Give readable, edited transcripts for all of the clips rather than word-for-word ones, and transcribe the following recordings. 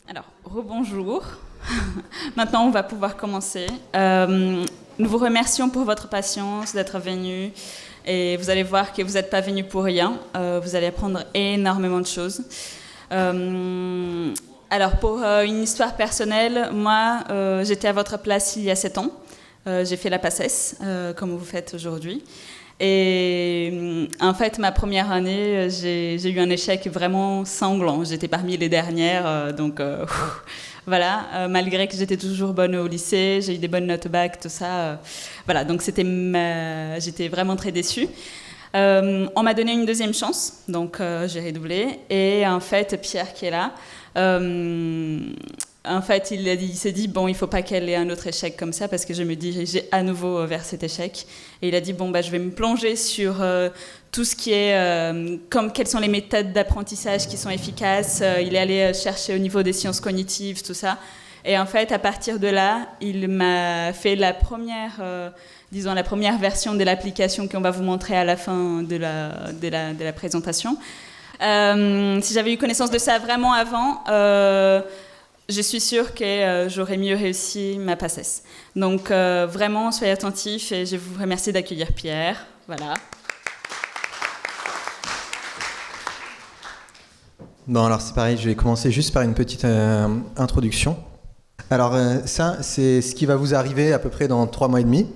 Alors, rebonjour. Maintenant, on va pouvoir commencer. Nous vous remercions pour votre patience d'être venus. Et vous allez voir que vous n'êtes pas venus pour rien. Vous allez apprendre énormément de choses. Alors, pour une histoire personnelle, moi, j'étais à votre place il y a 7 ans. J'ai fait la PACES, comme vous faites aujourd'hui. Et en fait, ma première année, j'ai eu un échec vraiment sanglant. J'étais parmi les dernières, voilà. Malgré que j'étais toujours bonne au lycée, j'ai eu des bonnes notes au bac, tout ça. Voilà, donc j'étais vraiment très déçue. On m'a donné une deuxième chance, donc j'ai redoublé. Et en fait, Pierre qui est là, en fait, il s'est dit, bon, il ne faut pas qu'elle ait un autre échec comme ça, parce que je me dirigeais à nouveau vers cet échec. Et il a dit, bon, je vais me plonger sur tout ce qui est, quelles sont les méthodes d'apprentissage qui sont efficaces. Il est allé chercher au niveau des sciences cognitives, tout ça. Et en fait, à partir de là, il m'a fait la première version de l'application qu'on va vous montrer à la fin de la présentation. Si j'avais eu connaissance de ça vraiment avant, je suis sûre que j'aurais mieux réussi ma PACES. Donc vraiment, soyez attentifs et je vous remercie d'accueillir Pierre. Voilà. Bon, alors c'est pareil, je vais commencer juste par une petite introduction. Alors ça, c'est ce qui va vous arriver à peu près dans 3 mois et demi.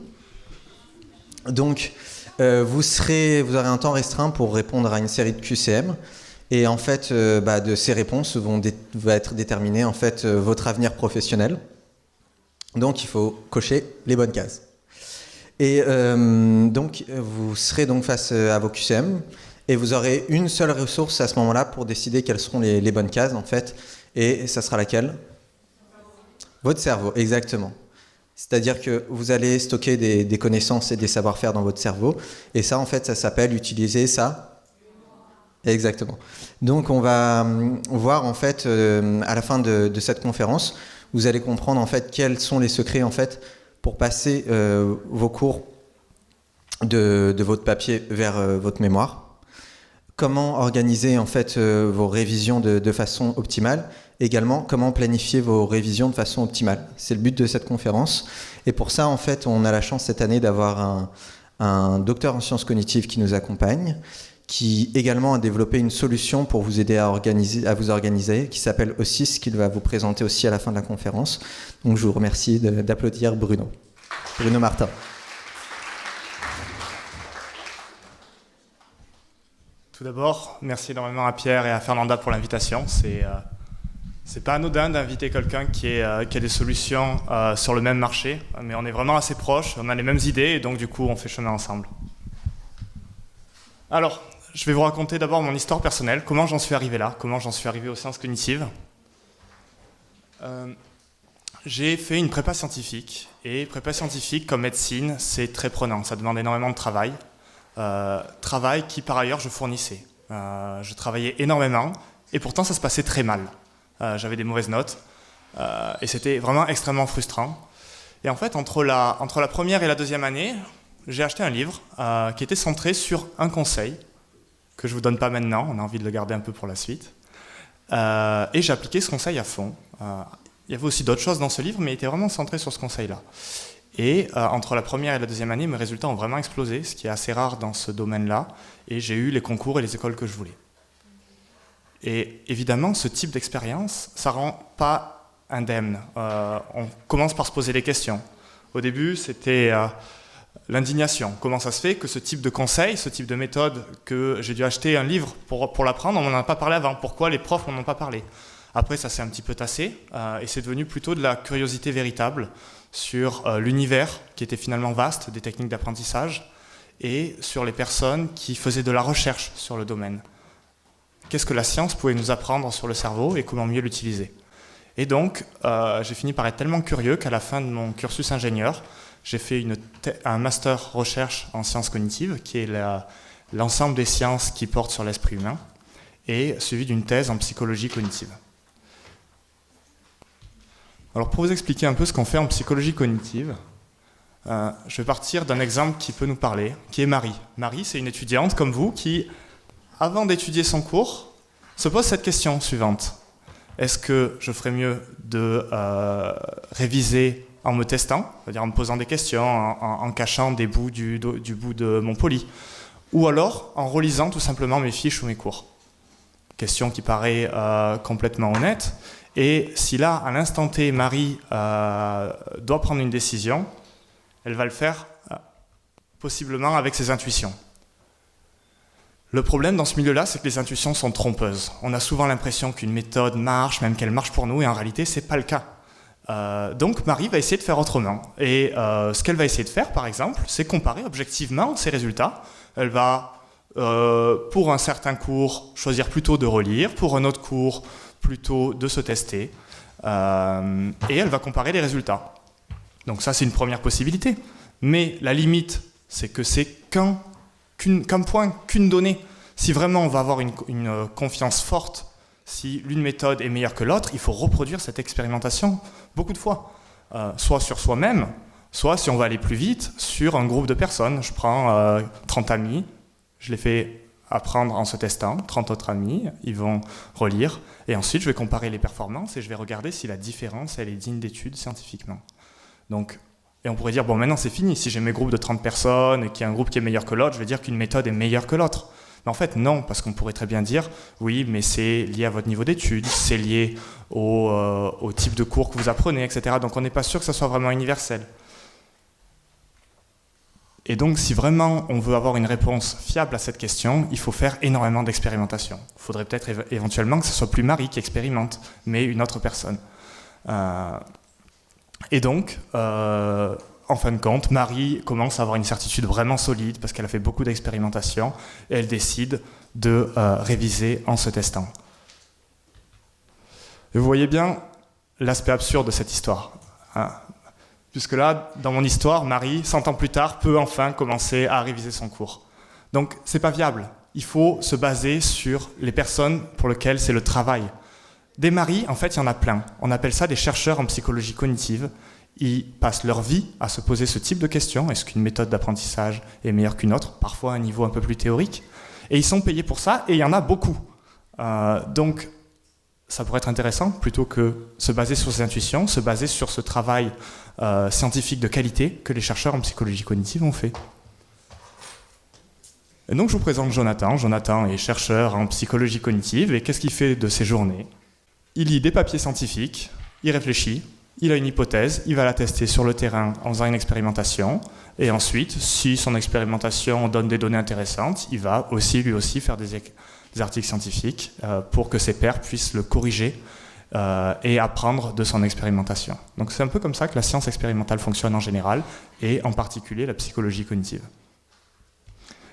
Donc, vous aurez un temps restreint pour répondre à une série de QCM. Et en fait, de ces réponses va être déterminé en fait votre avenir professionnel. Donc, il faut cocher les bonnes cases. Et donc, vous serez donc face à vos QCM et vous aurez une seule ressource à ce moment-là pour décider quelles seront les bonnes cases en fait. Et ça sera laquelle ? Votre cerveau, exactement. C'est-à-dire que vous allez stocker des connaissances et des savoir-faire dans votre cerveau. Et ça, en fait, ça s'appelle utiliser ça. Exactement. Donc, on va voir, en fait, à la fin de cette conférence, vous allez comprendre, en fait, quels sont les secrets, en fait, pour passer vos cours de votre papier vers votre mémoire. Comment organiser, en fait, vos révisions de façon optimale. Également, comment planifier vos révisions de façon optimale. C'est le but de cette conférence. Et pour ça, en fait, on a la chance cette année d'avoir un docteur en sciences cognitives qui nous accompagne, qui également a développé une solution pour vous aider à vous organiser, qui s'appelle OSIS, qu'il va vous présenter aussi à la fin de la conférence. Donc je vous remercie d'applaudir Bruno Martin. Tout d'abord, merci énormément à Pierre et à Fernanda pour l'invitation. C'est pas anodin d'inviter quelqu'un qui a des solutions sur le même marché, mais on est vraiment assez proches, on a les mêmes idées et donc du coup on fait chemin ensemble. Alors, je vais vous raconter d'abord mon histoire personnelle, comment j'en suis arrivé là, comment j'en suis arrivé aux sciences cognitives. J'ai fait une prépa scientifique, et prépa scientifique comme médecine, c'est très prenant, ça demande énormément de travail. Travail qui par ailleurs je fournissais. Je travaillais énormément, et pourtant ça se passait très mal. J'avais des mauvaises notes, et c'était vraiment extrêmement frustrant. Et en fait, entre la première et la deuxième année, j'ai acheté un livre qui était centré sur un conseil, que je ne vous donne pas maintenant, on a envie de le garder un peu pour la suite. Et j'ai appliqué ce conseil à fond. Il y avait aussi d'autres choses dans ce livre, mais il était vraiment centré sur ce conseil-là. Et entre la première et la deuxième année, mes résultats ont vraiment explosé, ce qui est assez rare dans ce domaine-là, et j'ai eu les concours et les écoles que je voulais. Et évidemment, ce type d'expérience, ça ne rend pas indemne. On commence par se poser des questions. Au début, c'était l'indignation. Comment ça se fait que ce type de conseil, ce type de méthode, que j'ai dû acheter un livre pour l'apprendre, on n'en a pas parlé avant. Pourquoi les profs n'en ont pas parlé ? Après, ça s'est un petit peu tassé, et c'est devenu plutôt de la curiosité véritable sur l'univers, qui était finalement vaste, des techniques d'apprentissage, et sur les personnes qui faisaient de la recherche sur le domaine. Qu'est-ce que la science pouvait nous apprendre sur le cerveau et comment mieux l'utiliser ? Et donc, j'ai fini par être tellement curieux qu'à la fin de mon cursus ingénieur, j'ai fait un master recherche en sciences cognitives, qui est l'ensemble des sciences qui portent sur l'esprit humain, et suivi d'une thèse en psychologie cognitive. Alors pour vous expliquer un peu ce qu'on fait en psychologie cognitive, je vais partir d'un exemple qui peut nous parler, qui est Marie. Marie, c'est une étudiante comme vous qui, avant d'étudier son cours, se pose cette question suivante. Est-ce que je ferais mieux de réviser en me testant, c'est-à-dire en me posant des questions, en cachant des bouts du bout de mon poli, ou alors en relisant tout simplement mes fiches ou mes cours? Question qui paraît complètement honnête. Et si là, à l'instant T, Marie doit prendre une décision, elle va le faire possiblement avec ses intuitions. Le problème dans ce milieu-là, c'est que les intuitions sont trompeuses. On a souvent l'impression qu'une méthode marche, même qu'elle marche pour nous, et en réalité, ce n'est pas le cas. Donc Marie va essayer de faire autrement. Et ce qu'elle va essayer de faire, par exemple, c'est comparer objectivement ses résultats. Elle va, pour un certain cours, choisir plutôt de relire, pour un autre cours, plutôt de se tester. Et elle va comparer les résultats. Donc ça, c'est une première possibilité. Mais la limite, c'est que c'est qu'un point, qu'une donnée. Si vraiment on va avoir une confiance forte, si l'une méthode est meilleure que l'autre, il faut reproduire cette expérimentation beaucoup de fois. Soit sur soi-même, soit, si on va aller plus vite, sur un groupe de personnes. Je prends 30 amis, je les fais apprendre en se testant, 30 autres amis, ils vont relire, et ensuite je vais comparer les performances et je vais regarder si la différence elle est digne d'étude scientifiquement. Donc, et on pourrait dire, bon maintenant c'est fini, si j'ai mes groupes de 30 personnes et qu'il y a un groupe qui est meilleur que l'autre, je vais dire qu'une méthode est meilleure que l'autre. Mais en fait non, parce qu'on pourrait très bien dire, oui mais c'est lié à votre niveau d'études, c'est lié au type de cours que vous apprenez, etc. Donc on n'est pas sûr que ça soit vraiment universel. Et donc, si vraiment on veut avoir une réponse fiable à cette question, il faut faire énormément d'expérimentation. Il faudrait peut-être éventuellement que ce soit plus Marie qui expérimente, mais une autre personne. Et donc, en fin de compte, Marie commence à avoir une certitude vraiment solide parce qu'elle a fait beaucoup d'expérimentation et elle décide de réviser en se testant. Et vous voyez bien l'aspect absurde de cette histoire. Puisque là, dans mon histoire, Marie, 100 ans plus tard, peut enfin commencer à réviser son cours. Donc, c'est pas viable. Il faut se baser sur les personnes pour lesquelles c'est le travail. Des Marie, en fait, il y en a plein. On appelle ça des chercheurs en psychologie cognitive. Ils passent leur vie à se poser ce type de questions. Est-ce qu'une méthode d'apprentissage est meilleure qu'une autre? Parfois à un niveau un peu plus théorique. Et ils sont payés pour ça, et il y en a beaucoup. Donc, ça pourrait être intéressant, plutôt que se baser sur ses intuitions, se baser sur ce travail scientifique de qualité que les chercheurs en psychologie cognitive ont fait. Et donc je vous présente Jonathan. Jonathan est chercheur en psychologie cognitive, et qu'est-ce qu'il fait de ses journées? Il lit des papiers scientifiques, il réfléchit, il a une hypothèse, il va la tester sur le terrain en faisant une expérimentation, et ensuite, si son expérimentation donne des données intéressantes, il va aussi, lui aussi, faire des articles scientifiques pour que ses pairs puissent le corriger et apprendre de son expérimentation. Donc c'est un peu comme ça que la science expérimentale fonctionne en général, et en particulier la psychologie cognitive.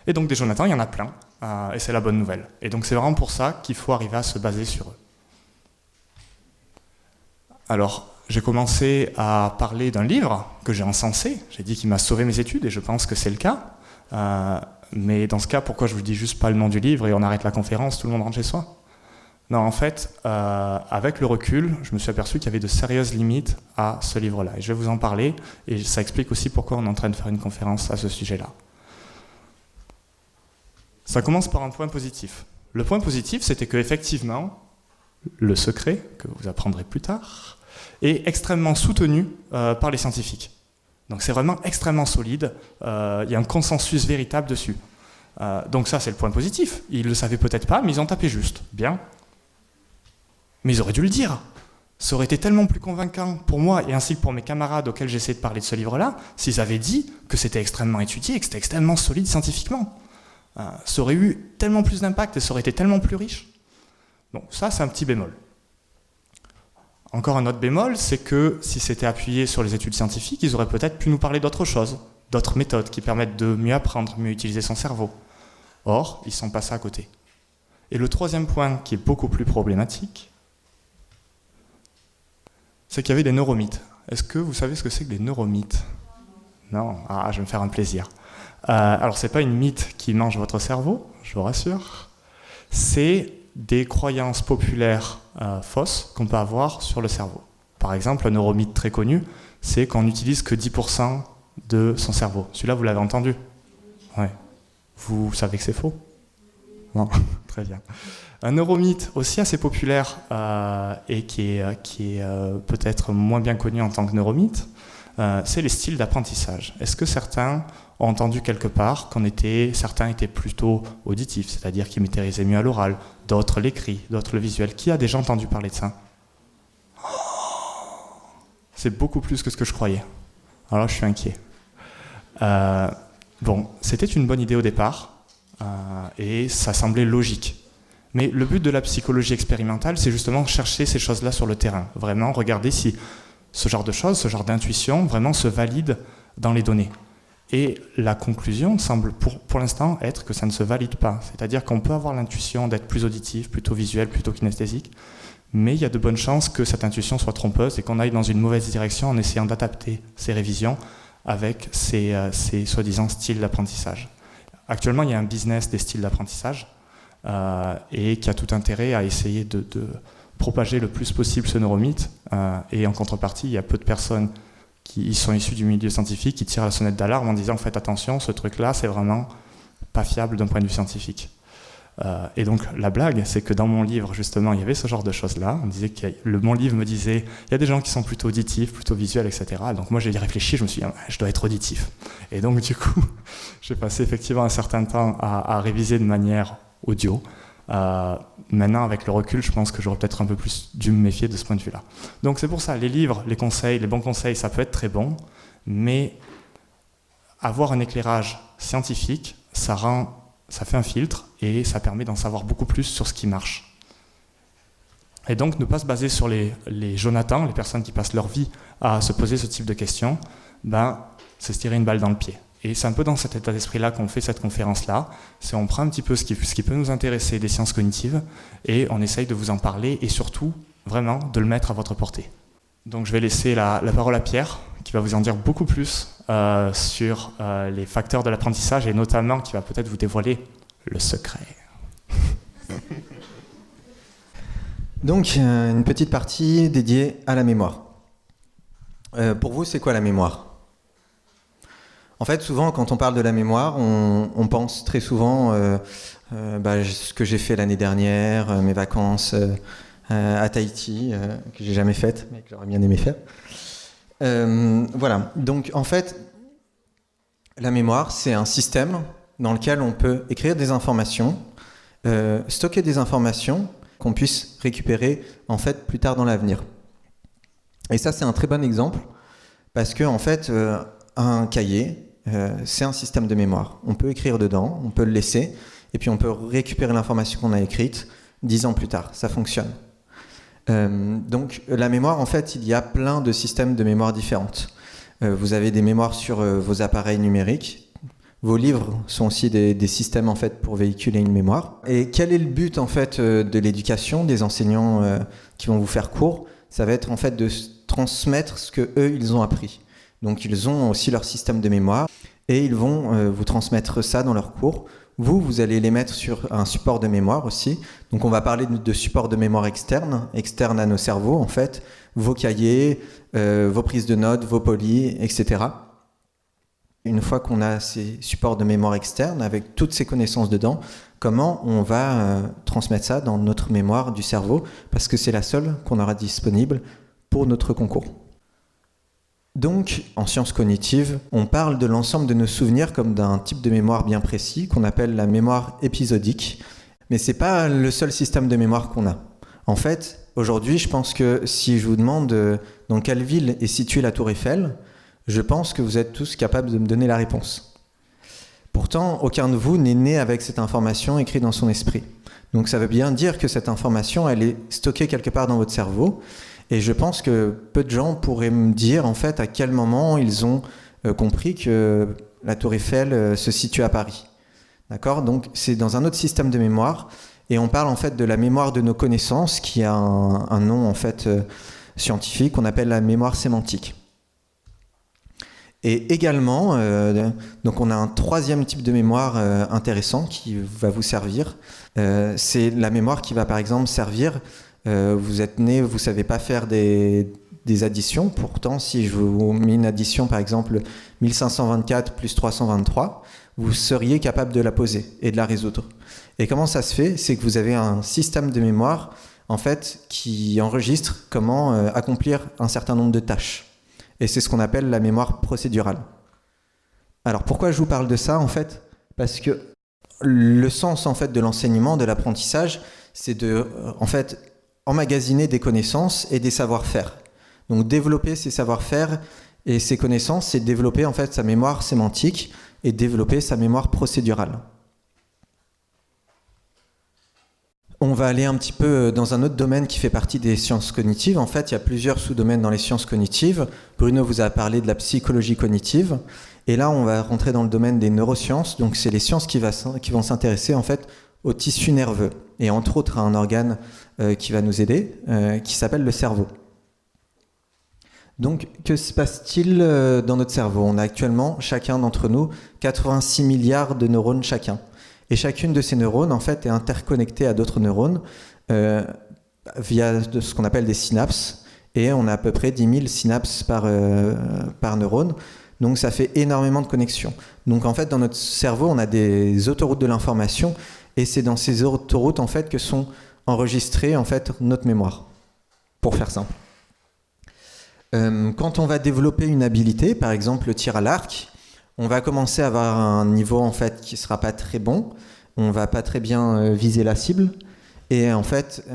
Et donc des Jonathan, il y en a plein, et c'est la bonne nouvelle. Et donc c'est vraiment pour ça qu'il faut arriver à se baser sur eux. Alors, j'ai commencé à parler d'un livre que j'ai encensé. J'ai dit qu'il m'a sauvé mes études, et je pense que c'est le cas. Mais dans ce cas, pourquoi je vous dis juste pas le nom du livre et on arrête la conférence, tout le monde rentre chez soi? Non, en fait, avec le recul, je me suis aperçu qu'il y avait de sérieuses limites à ce livre-là. Et je vais vous en parler, et ça explique aussi pourquoi on est en train de faire une conférence à ce sujet-là. Ça commence par un point positif. Le point positif, c'était qu'effectivement, le secret, que vous apprendrez plus tard, est extrêmement soutenu par les scientifiques. Donc c'est vraiment extrêmement solide, il y a un consensus véritable dessus. Donc ça, c'est le point positif. Ils ne le savaient peut-être pas, mais ils ont tapé juste. Bien. Mais ils auraient dû le dire. Ça aurait été tellement plus convaincant pour moi, et ainsi que pour mes camarades auxquels j'essaie de parler de ce livre-là, s'ils avaient dit que c'était extrêmement étudié et que c'était extrêmement solide scientifiquement. Ça aurait eu tellement plus d'impact et ça aurait été tellement plus riche. Bon, ça, c'est un petit bémol. Encore un autre bémol, c'est que si c'était appuyé sur les études scientifiques, ils auraient peut-être pu nous parler d'autre chose, d'autres méthodes qui permettent de mieux apprendre, mieux utiliser son cerveau. Or, ils sont passés à côté. Et le troisième point, qui est beaucoup plus problématique, c'est qu'il y avait des neuromythes. Est-ce que vous savez ce que c'est que des neuromythes? Non? Ah, je vais me faire un plaisir. Alors, ce n'est pas une mythe qui mange votre cerveau, je vous rassure. C'est des croyances populaires fausses qu'on peut avoir sur le cerveau. Par exemple, un neuromythe très connu, c'est qu'on n'utilise que 10% de son cerveau. Celui-là, vous l'avez entendu? Ouais. Vous savez que c'est faux? Non, très bien. Un neuromythe aussi assez populaire et qui est peut-être moins bien connu en tant que neuromythe, c'est les styles d'apprentissage. Est-ce que certains ont entendu quelque part certains étaient plutôt auditifs, c'est-à-dire qu'ils maîtrisaient mieux à l'oral, d'autres l'écrit, d'autres le visuel? Qui a déjà entendu parler de ça? C'est beaucoup plus que ce que je croyais. Alors je suis inquiet. Bon, c'était une bonne idée au départ et ça semblait logique. Mais le but de la psychologie expérimentale, c'est justement chercher ces choses-là sur le terrain. Vraiment regarder si ce genre de choses, ce genre d'intuition, vraiment se valide dans les données. Et la conclusion semble pour l'instant être que ça ne se valide pas. C'est-à-dire qu'on peut avoir l'intuition d'être plus auditif, plutôt visuel, plutôt kinesthésique, mais il y a de bonnes chances que cette intuition soit trompeuse et qu'on aille dans une mauvaise direction en essayant d'adapter ces révisions avec ces soi-disant styles d'apprentissage. Actuellement, il y a un business des styles d'apprentissage et qui a tout intérêt à essayer de propager le plus possible ce neuromythe. Et en contrepartie, il y a peu de personnes qui sont issues du milieu scientifique qui tirent la sonnette d'alarme en disant « faites attention, ce truc-là, c'est vraiment pas fiable d'un point de vue scientifique ». Et donc la blague, c'est que dans mon livre, justement, il y avait ce genre de choses-là. On disait que mon livre me disait il y a des gens qui sont plutôt auditifs, plutôt visuels, etc. Donc moi, j'ai réfléchi, je me suis dit je dois être auditif. Et donc du coup, j'ai passé effectivement un certain temps à réviser de manière audio. Maintenant, avec le recul, je pense que j'aurais peut-être un peu plus dû me méfier de ce point de vue-là. Donc c'est pour ça, les livres, les conseils, les bons conseils, ça peut être très bon, mais avoir un éclairage scientifique, ça fait un filtre et ça permet d'en savoir beaucoup plus sur ce qui marche. Et donc ne pas se baser sur les Jonathan, les personnes qui passent leur vie à se poser ce type de questions, c'est se tirer une balle dans le pied. Et c'est un peu dans cet état d'esprit-là qu'on fait cette conférence-là. C'est on prend un petit peu ce qui peut nous intéresser des sciences cognitives et on essaye de vous en parler et surtout, vraiment, de le mettre à votre portée. Donc je vais laisser la parole à Pierre, qui va vous en dire beaucoup plus sur les facteurs de l'apprentissage et notamment qui va peut-être vous dévoiler le secret. Donc, une petite partie dédiée à la mémoire. Pour vous, c'est quoi la mémoire ? En fait, souvent, quand on parle de la mémoire, on pense très souvent ce que j'ai fait l'année dernière, mes vacances à Tahiti, que j'ai jamais faites, mais que j'aurais bien aimé faire. Voilà. Donc, en fait, la mémoire, c'est un système dans lequel on peut écrire des informations, stocker des informations qu'on puisse récupérer en fait plus tard dans l'avenir. Et ça, c'est un très bon exemple parce que en fait, un cahier, c'est un système de mémoire. On peut écrire dedans, on peut le laisser, et puis on peut récupérer l'information qu'on a écrite 10 ans plus tard. Ça fonctionne. Donc la mémoire, en fait, il y a plein de systèmes de mémoire différentes. Vous avez des mémoires sur vos appareils numériques. Vos livres sont aussi des systèmes en fait pour véhiculer une mémoire. Et quel est le but en fait de l'éducation des enseignants qui vont vous faire cours? Ça va être en fait de transmettre ce que eux ils ont appris. Donc ils ont aussi leur système de mémoire et ils vont vous transmettre ça dans leurs cours. Vous allez les mettre sur un support de mémoire aussi. Donc on va parler de support de mémoire externe à nos cerveaux en fait, vos cahiers, vos prises de notes, vos polis, etc. Une fois qu'on a ces supports de mémoire externe avec toutes ces connaissances dedans, comment on va transmettre ça dans notre mémoire du cerveau, parce que c'est la seule qu'on aura disponible pour notre concours. Donc, en sciences cognitives, on parle de l'ensemble de nos souvenirs comme d'un type de mémoire bien précis qu'on appelle la mémoire épisodique. Mais ce n'est pas le seul système de mémoire qu'on a. En fait, aujourd'hui, je pense que si je vous demande dans quelle ville est située la Tour Eiffel, je pense que vous êtes tous capables de me donner la réponse. Pourtant, aucun de vous n'est né avec cette information écrite dans son esprit. Donc ça veut bien dire que cette information, elle est stockée quelque part dans votre cerveau. Et je pense que peu de gens pourraient me dire en fait à quel moment ils ont compris que la Tour Eiffel se situe à Paris. D'accord ? Donc c'est dans un autre système de mémoire. Et on parle en fait de la mémoire de nos connaissances, qui a un nom en fait scientifique qu'on appelle la mémoire sémantique. Et également, donc on a un troisième type de mémoire intéressant qui va vous servir. C'est la mémoire qui va par exemple servir, vous êtes né, vous ne savez pas faire des des additions. Pourtant, si je vous mets une addition, par exemple 1524 plus 323, vous seriez capable de la poser et de la résoudre. Et comment ça se fait? C'est que vous avez un système de mémoire en fait, qui enregistre comment accomplir un certain nombre de tâches. Et c'est ce qu'on appelle la mémoire procédurale. Alors pourquoi je vous parle de ça en fait? Parce que le sens en fait de l'enseignement, de l'apprentissage, c'est de en fait emmagasiner des connaissances et des savoir-faire. Donc développer ces savoir-faire et ces connaissances, c'est développer en fait sa mémoire sémantique et développer sa mémoire procédurale. On va aller un petit peu dans un autre domaine qui fait partie des sciences cognitives. En fait, il y a plusieurs sous-domaines dans les sciences cognitives. Bruno vous a parlé de la psychologie cognitive. Et là, on va rentrer dans le domaine des neurosciences. Donc, c'est les sciences qui vont s'intéresser en fait au tissu nerveux. Et entre autres, à un organe qui va nous aider, qui s'appelle le cerveau. Donc, que se passe-t-il dans notre cerveau? On a actuellement, chacun d'entre nous, 86 milliards de neurones chacun. Et chacune de ces neurones, en fait, est interconnectée à d'autres neurones via ce qu'on appelle des synapses. Et on a à peu près 10 000 synapses par neurone. Donc, ça fait énormément de connexions. Donc, en fait, dans notre cerveau, on a des autoroutes de l'information. Et c'est dans ces autoroutes, en fait, que sont enregistrées, en fait, notre mémoire. Pour faire simple. Quand on va développer une habilité, par exemple le tir à l'arc, on va commencer à avoir un niveau en fait qui sera pas très bon. On va pas très bien viser la cible. Et en fait,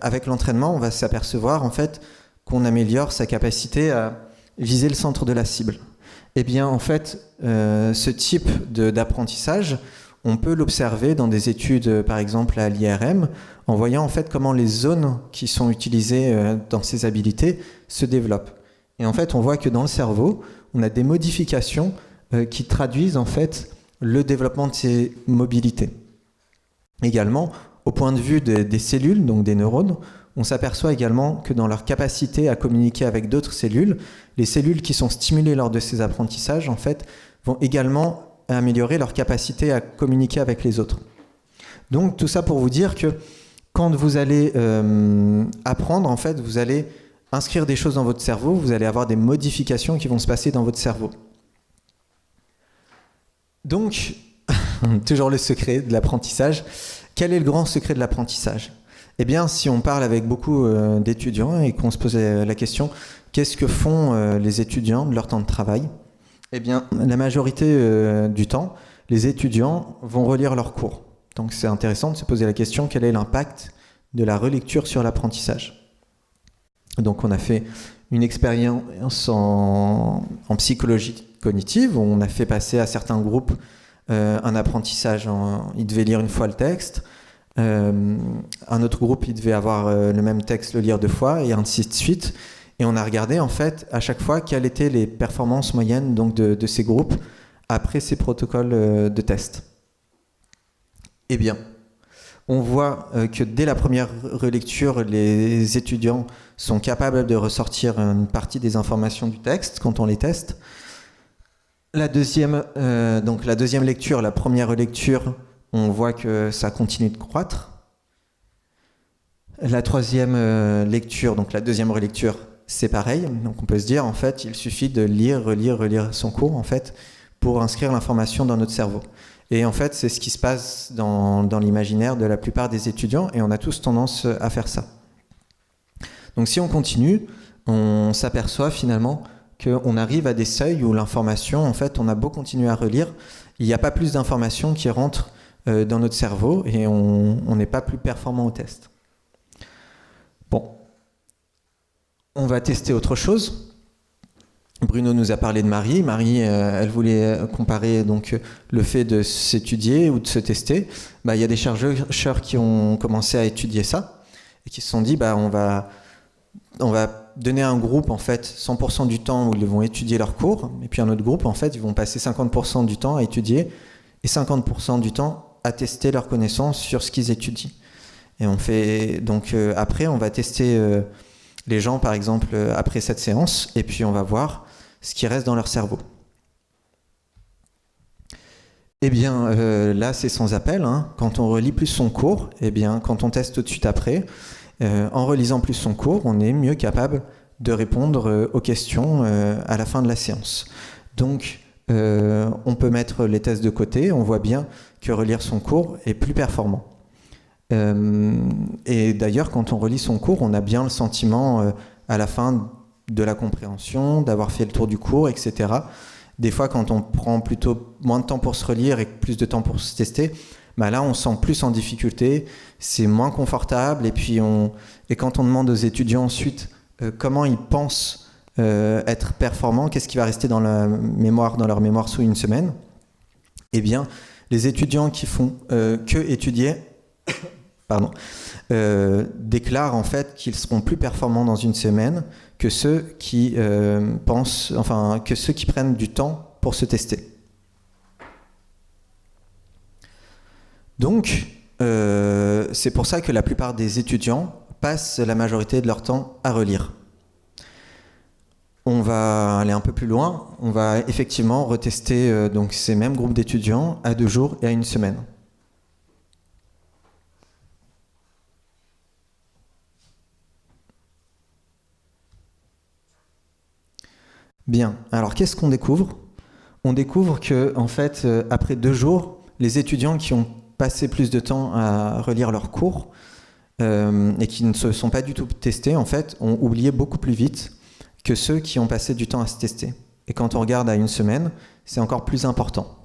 avec l'entraînement, on va s'apercevoir en fait qu'on améliore sa capacité à viser le centre de la cible. Eh bien, en fait, ce type d'apprentissage, on peut l'observer dans des études, par exemple à l'IRM, en voyant en fait comment les zones qui sont utilisées dans ces habilités se développent. Et en fait, on voit que dans le cerveau, on a des modifications qui traduisent en fait le développement de ces mobilités. Également, au point de vue des cellules, donc des neurones, on s'aperçoit également que dans leur capacité à communiquer avec d'autres cellules, les cellules qui sont stimulées lors de ces apprentissages en fait, vont également améliorer leur capacité à communiquer avec les autres. Donc tout ça pour vous dire que quand vous allez apprendre, en fait, vous allez inscrire des choses dans votre cerveau, vous allez avoir des modifications qui vont se passer dans votre cerveau. Donc, toujours le secret de l'apprentissage. Quel est le grand secret de l'apprentissage? Eh bien, si on parle avec beaucoup d'étudiants et qu'on se pose la question, qu'est-ce que font les étudiants de leur temps de travail? Eh bien, la majorité du temps, les étudiants vont relire leurs cours. Donc, c'est intéressant de se poser la question, quel est l'impact de la relecture sur l'apprentissage? Donc, on a fait une expérience en psychologie cognitive, où on a fait passer à certains groupes un apprentissage. Ils devaient lire une fois le texte. Un autre groupe, il devait avoir le même texte, le lire 2 fois, et ainsi de suite. Et on a regardé, en fait, à chaque fois, quelles étaient les performances moyennes donc, de ces groupes après ces protocoles de test. Eh bien, on voit que dès la première relecture, les étudiants sont capables de ressortir une partie des informations du texte quand on les teste. La deuxième lecture, la première relecture, on voit que ça continue de croître. La troisième lecture, donc la deuxième relecture, c'est pareil. Donc on peut se dire, en fait, il suffit de lire, relire son cours, en fait, pour inscrire l'information dans notre cerveau. Et en fait, c'est ce qui se passe dans l'imaginaire de la plupart des étudiants, et on a tous tendance à faire ça. Donc si on continue, on s'aperçoit finalement qu'on arrive à des seuils où l'information, en fait, on a beau continuer à relire, il n'y a pas plus d'informations qui rentrent dans notre cerveau, et on n'est pas plus performant au test. Bon, on va tester autre chose. Bruno nous a parlé de Marie. Marie, elle voulait comparer donc, le fait de s'étudier ou de se tester. Il y a des chercheurs qui ont commencé à étudier ça et qui se sont dit on va donner à un groupe en fait 100% du temps où ils vont étudier leur cours, et puis un autre groupe en fait ils vont passer 50% du temps à étudier et 50% du temps à tester leurs connaissances sur ce qu'ils étudient. Et on fait donc après on va tester les gens par exemple après cette séance, et puis on va voir ce qui reste dans leur cerveau. Eh bien là c'est sans appel, hein. Quand on relit plus son cours, eh bien quand on teste tout de suite après, en relisant plus son cours, on est mieux capable de répondre aux questions à la fin de la séance. Donc, on peut mettre les tests de côté, on voit bien que relire son cours est plus performant. Et d'ailleurs, quand on relit son cours, on a bien le sentiment à la fin de la compréhension, d'avoir fait le tour du cours, etc. Des fois, quand on prend plutôt moins de temps pour se relire et plus de temps pour se tester, bah là, on se sent plus en difficulté, c'est moins confortable. Et quand on demande aux étudiants ensuite comment ils pensent être performants, qu'est-ce qui va rester dans leur mémoire sous une semaine, eh bien, les étudiants qui font que étudier déclarent en fait qu'ils seront plus performants dans une semaine que ceux qui prennent du temps pour se tester. Donc, c'est pour ça que la plupart des étudiants passent la majorité de leur temps à relire. On va aller un peu plus loin, on va effectivement retester donc ces mêmes groupes d'étudiants à 2 jours et à 1 semaine. Bien, alors qu'est-ce qu'on découvre ? On découvre que, en fait, après 2 jours, les étudiants qui ont passé plus de temps à relire leurs cours et qui ne se sont pas du tout testés, en fait, ont oublié beaucoup plus vite que ceux qui ont passé du temps à se tester. Et quand on regarde à 1 semaine, c'est encore plus important.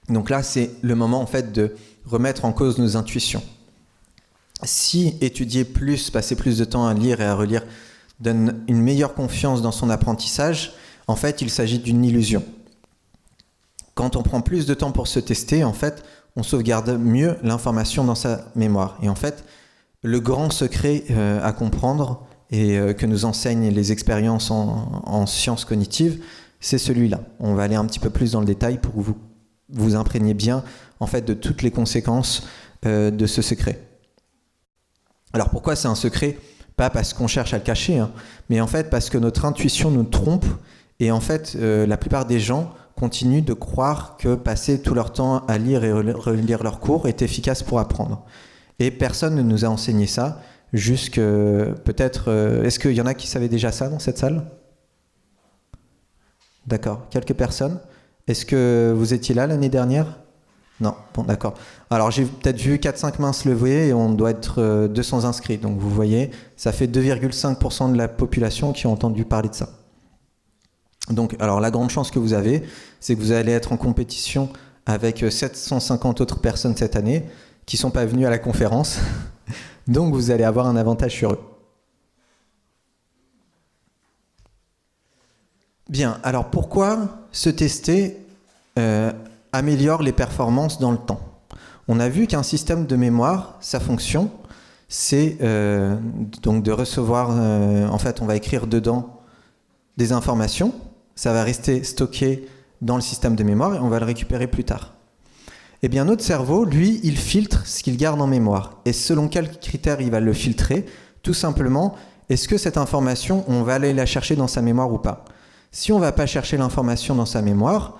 Donc là, c'est le moment, en fait, de remettre en cause nos intuitions. Si étudier plus, passer plus de temps à lire et à relire donne une meilleure confiance dans son apprentissage, en fait, il s'agit d'une illusion. Quand on prend plus de temps pour se tester, en fait, on sauvegarde mieux l'information dans sa mémoire. Et en fait, le grand secret à comprendre et que nous enseignent les expériences en sciences cognitives, c'est celui-là. On va aller un petit peu plus dans le détail pour que vous imprégniez bien en fait, de toutes les conséquences de ce secret. Alors pourquoi c'est un secret ? Pas parce qu'on cherche à le cacher, mais en fait parce que notre intuition nous trompe et en fait la plupart des gens continuent de croire que passer tout leur temps à lire et relire leurs cours est efficace pour apprendre. Et personne ne nous a enseigné ça, jusque peut-être... est-ce qu'il y en a qui savaient déjà ça dans cette salle ? D'accord, quelques personnes. Est-ce que vous étiez là l'année dernière ? Non, bon d'accord. Alors j'ai peut-être vu 4-5 mains se lever et on doit être 200 inscrits. Donc vous voyez, ça fait 2,5% de la population qui ont entendu parler de ça. Donc alors la grande chance que vous avez, c'est que vous allez être en compétition avec 750 autres personnes cette année qui ne sont pas venues à la conférence. Donc vous allez avoir un avantage sur eux. Bien, alors pourquoi se tester améliore les performances dans le temps ? On a vu qu'un système de mémoire, sa fonction, c'est donc de recevoir, en fait on va écrire dedans des informations, ça va rester stocké dans le système de mémoire et on va le récupérer plus tard. Eh bien notre cerveau, lui, il filtre ce qu'il garde en mémoire. Et selon quels critères il va le filtrer ? Tout simplement, est-ce que cette information, on va aller la chercher dans sa mémoire ou pas ? Si on ne va pas chercher l'information dans sa mémoire,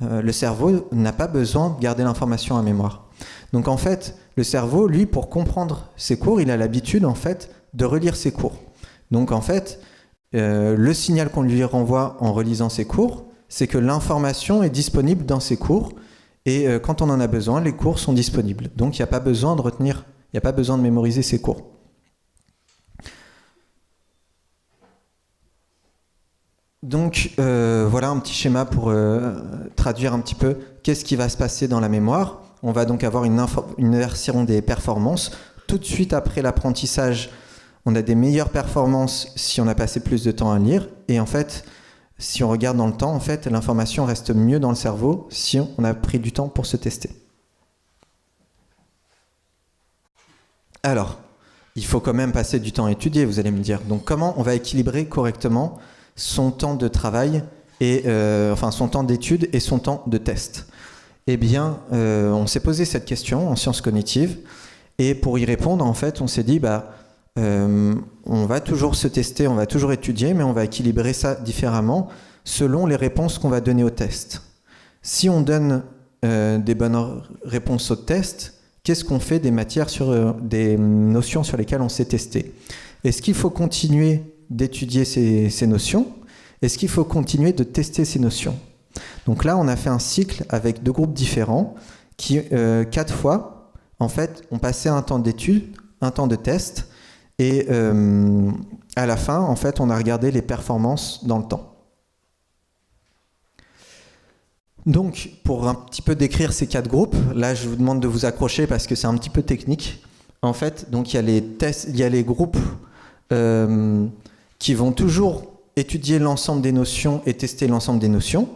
le cerveau n'a pas besoin de garder l'information en mémoire. Donc en fait, le cerveau, lui, pour comprendre ses cours, il a l'habitude en fait de relire ses cours. Donc en fait, le signal qu'on lui renvoie en relisant ses cours, c'est que l'information est disponible dans ses cours et quand on en a besoin, les cours sont disponibles. Donc il n'y a pas besoin de retenir, il n'y a pas besoin de mémoriser ses cours. Donc voilà un petit schéma pour traduire un petit peu qu'est-ce qui va se passer dans la mémoire. On va donc avoir une inversion des performances. Tout de suite après l'apprentissage, on a des meilleures performances si on a passé plus de temps à lire. Et en fait, si on regarde dans le temps, en fait, l'information reste mieux dans le cerveau si on a pris du temps pour se tester. Alors, il faut quand même passer du temps à étudier, vous allez me dire. Donc comment on va équilibrer correctement son temps de travail, et, son temps d'étude et son temps de test ? Eh bien, on s'est posé cette question en sciences cognitives, et pour y répondre, en fait, on s'est dit, on va toujours se tester, on va toujours étudier, mais on va équilibrer ça différemment selon les réponses qu'on va donner au test. Si on donne des bonnes réponses au test, qu'est-ce qu'on fait des matières des notions sur lesquelles on s'est testé? Est-ce qu'il faut continuer d'étudier ces notions? Est-ce qu'il faut continuer de tester ces notions? Donc là, on a fait un cycle avec 2 groupes différents qui, 4 fois, en fait, ont passé un temps d'étude, un temps de test, et à la fin, en fait, on a regardé les performances dans le temps. Donc, pour un petit peu décrire ces 4 groupes, là, je vous demande de vous accrocher parce que c'est un petit peu technique. En fait, donc, il y a les groupes qui vont toujours étudier l'ensemble des notions et tester l'ensemble des notions.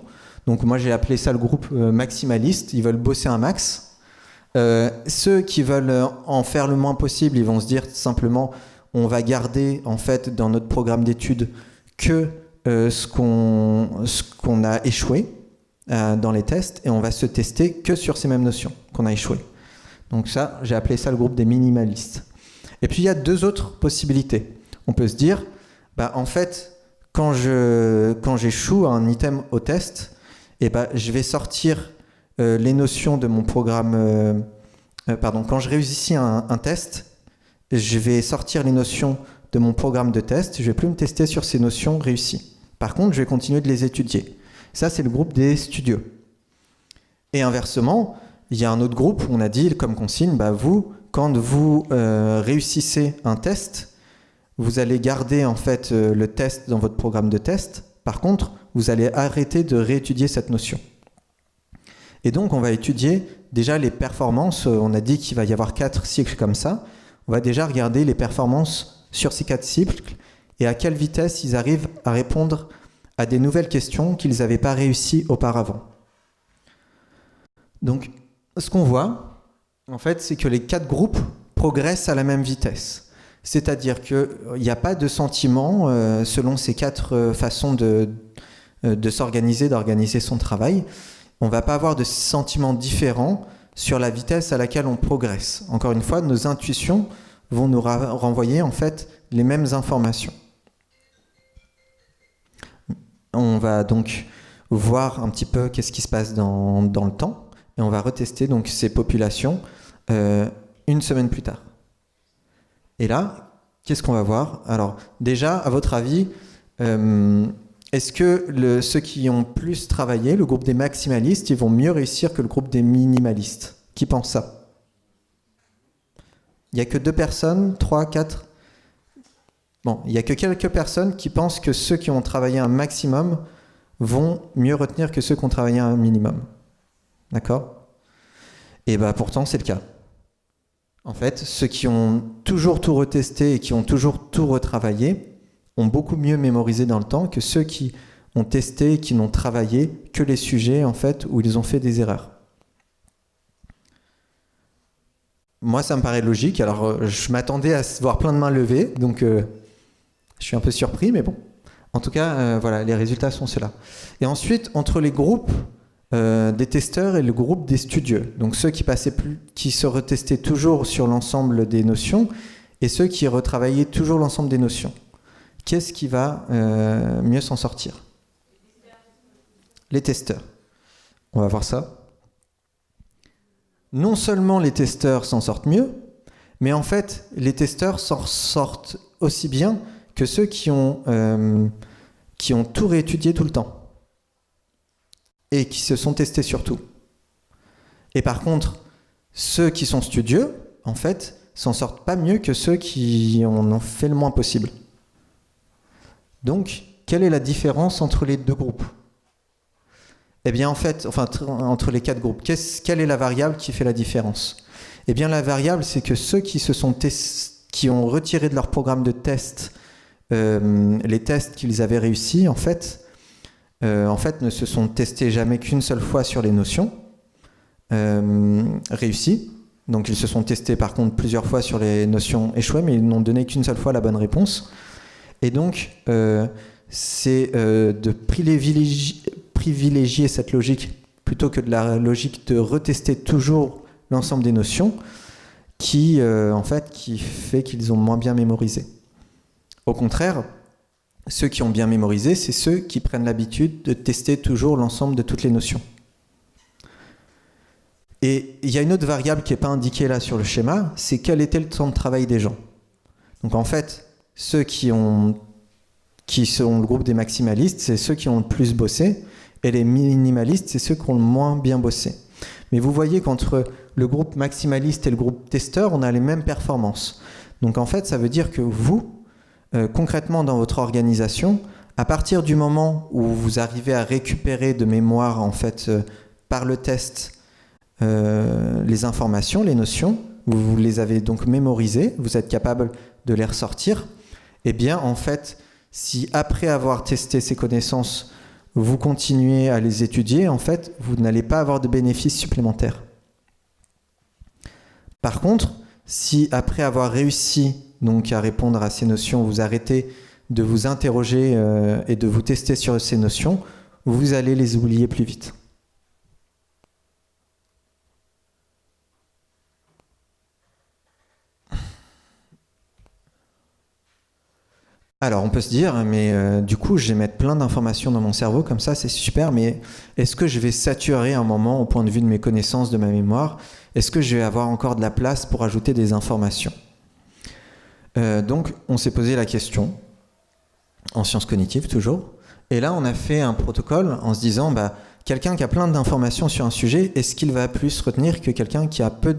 Donc, moi, j'ai appelé ça le groupe maximaliste. Ils veulent bosser un max. Ceux qui veulent en faire le moins possible, ils vont se dire simplement, on va garder, en fait, dans notre programme d'études que ce qu'on a échoué dans les tests, et on va se tester que sur ces mêmes notions qu'on a échoué. Donc ça, j'ai appelé ça le groupe des minimalistes. Et puis il y a 2 autres possibilités. On peut se dire, en fait, quand j'échoue un item au test, je vais sortir les notions de mon programme. Quand je réussis un test, je vais sortir les notions de mon programme de test. Je ne vais plus me tester sur ces notions réussies. Par contre, je vais continuer de les étudier. Ça, c'est le groupe des studieux. Et inversement, il y a un autre groupe où on a dit, comme consigne, vous, quand vous réussissez un test, vous allez garder en fait le test dans votre programme de test. Par contre, vous allez arrêter de réétudier cette notion. Et donc, on va étudier déjà les performances. On a dit qu'il va y avoir 4 cycles comme ça. On va déjà regarder les performances sur ces 4 cycles et à quelle vitesse ils arrivent à répondre à des nouvelles questions qu'ils n'avaient pas réussi auparavant. Donc, ce qu'on voit, en fait, c'est que les 4 groupes progressent à la même vitesse. C'est-à-dire qu'il n'y a pas de sentiment, selon ces 4 façons de s'organiser, d'organiser son travail. On ne va pas avoir de sentiments différents sur la vitesse à laquelle on progresse. Encore une fois, nos intuitions vont nous renvoyer, en fait, les mêmes informations. On va donc voir un petit peu qu'est-ce qui se passe dans le temps, et on va retester donc ces populations 1 semaine plus tard. Et là, qu'est-ce qu'on va voir? Alors déjà, à votre avis, est-ce que ceux qui ont plus travaillé, le groupe des maximalistes, ils vont mieux réussir que le groupe des minimalistes? Qui pense ça? Il n'y a que 2 personnes, 3, 4? Bon, il n'y a que quelques personnes qui pensent que ceux qui ont travaillé un maximum vont mieux retenir que ceux qui ont travaillé un minimum. D'accord? Et pourtant, c'est le cas. En fait, ceux qui ont toujours tout retesté et qui ont toujours tout retravaillé ont beaucoup mieux mémorisé dans le temps que ceux qui ont testé et qui n'ont travaillé que les sujets, en fait, où ils ont fait des erreurs. Moi, ça me paraît logique. Alors, je m'attendais à voir plein de mains levées, donc je suis un peu surpris, mais bon. En tout cas, voilà, les résultats sont ceux-là. Et ensuite, entre les groupes des testeurs et le groupe des studieux, donc ceux qui se retestaient toujours sur l'ensemble des notions et ceux qui retravaillaient toujours l'ensemble des notions, qu'est-ce qui va mieux s'en sortir? Les testeurs. On va voir ça. Non seulement les testeurs s'en sortent mieux, mais en fait, les testeurs s'en sortent aussi bien que ceux qui ont tout réétudié tout le temps et qui se sont testés sur tout. Et par contre, ceux qui sont studieux, en fait, s'en sortent pas mieux que ceux qui en ont fait le moins possible. Donc, quelle est la différence entre les 2 groupes? Eh bien, en fait, entre les 4 groupes, quelle est la variable qui fait la différence? Eh bien, la variable, c'est que ceux qui ont retiré de leur programme de test les tests qu'ils avaient réussis, en fait, ne se sont testés jamais qu'une seule fois sur les notions réussies. Donc, ils se sont testés, par contre, plusieurs fois sur les notions échouées, mais ils n'ont donné qu'une seule fois la bonne réponse. Et donc, c'est de privilégier cette logique plutôt que de la logique de retester toujours l'ensemble des notions qui fait qu'ils ont moins bien mémorisé. Au contraire, ceux qui ont bien mémorisé, c'est ceux qui prennent l'habitude de tester toujours l'ensemble de toutes les notions. Et il y a une autre variable qui n'est pas indiquée là sur le schéma, c'est quel était le temps de travail des gens. Donc en fait, ceux qui sont le groupe des maximalistes, c'est ceux qui ont le plus bossé, et les minimalistes, c'est ceux qui ont le moins bien bossé. Mais vous voyez qu'entre le groupe maximaliste et le groupe testeur, on a les mêmes performances. Donc en fait, ça veut dire que vous, concrètement dans votre organisation, à partir du moment où vous arrivez à récupérer de mémoire, en fait, par le test, les informations, les notions, vous les avez donc mémorisées, vous êtes capable de les ressortir, eh bien en fait, si après avoir testé ces connaissances, vous continuez à les étudier, en fait, vous n'allez pas avoir de bénéfices supplémentaires. Par contre, si après avoir réussi donc, à répondre à ces notions, vous arrêtez de vous interroger et de vous tester sur ces notions, vous allez les oublier plus vite. Alors, on peut se dire, mais du coup, je vais mettre plein d'informations dans mon cerveau, comme ça, c'est super, mais est-ce que je vais saturer un moment au point de vue de mes connaissances, de ma mémoire? Est-ce que je vais avoir encore de la place pour ajouter des informations? Donc, on s'est posé la question, en sciences cognitives toujours, et là, on a fait un protocole en se disant, quelqu'un qui a plein d'informations sur un sujet, est-ce qu'il va plus retenir que quelqu'un qui a peu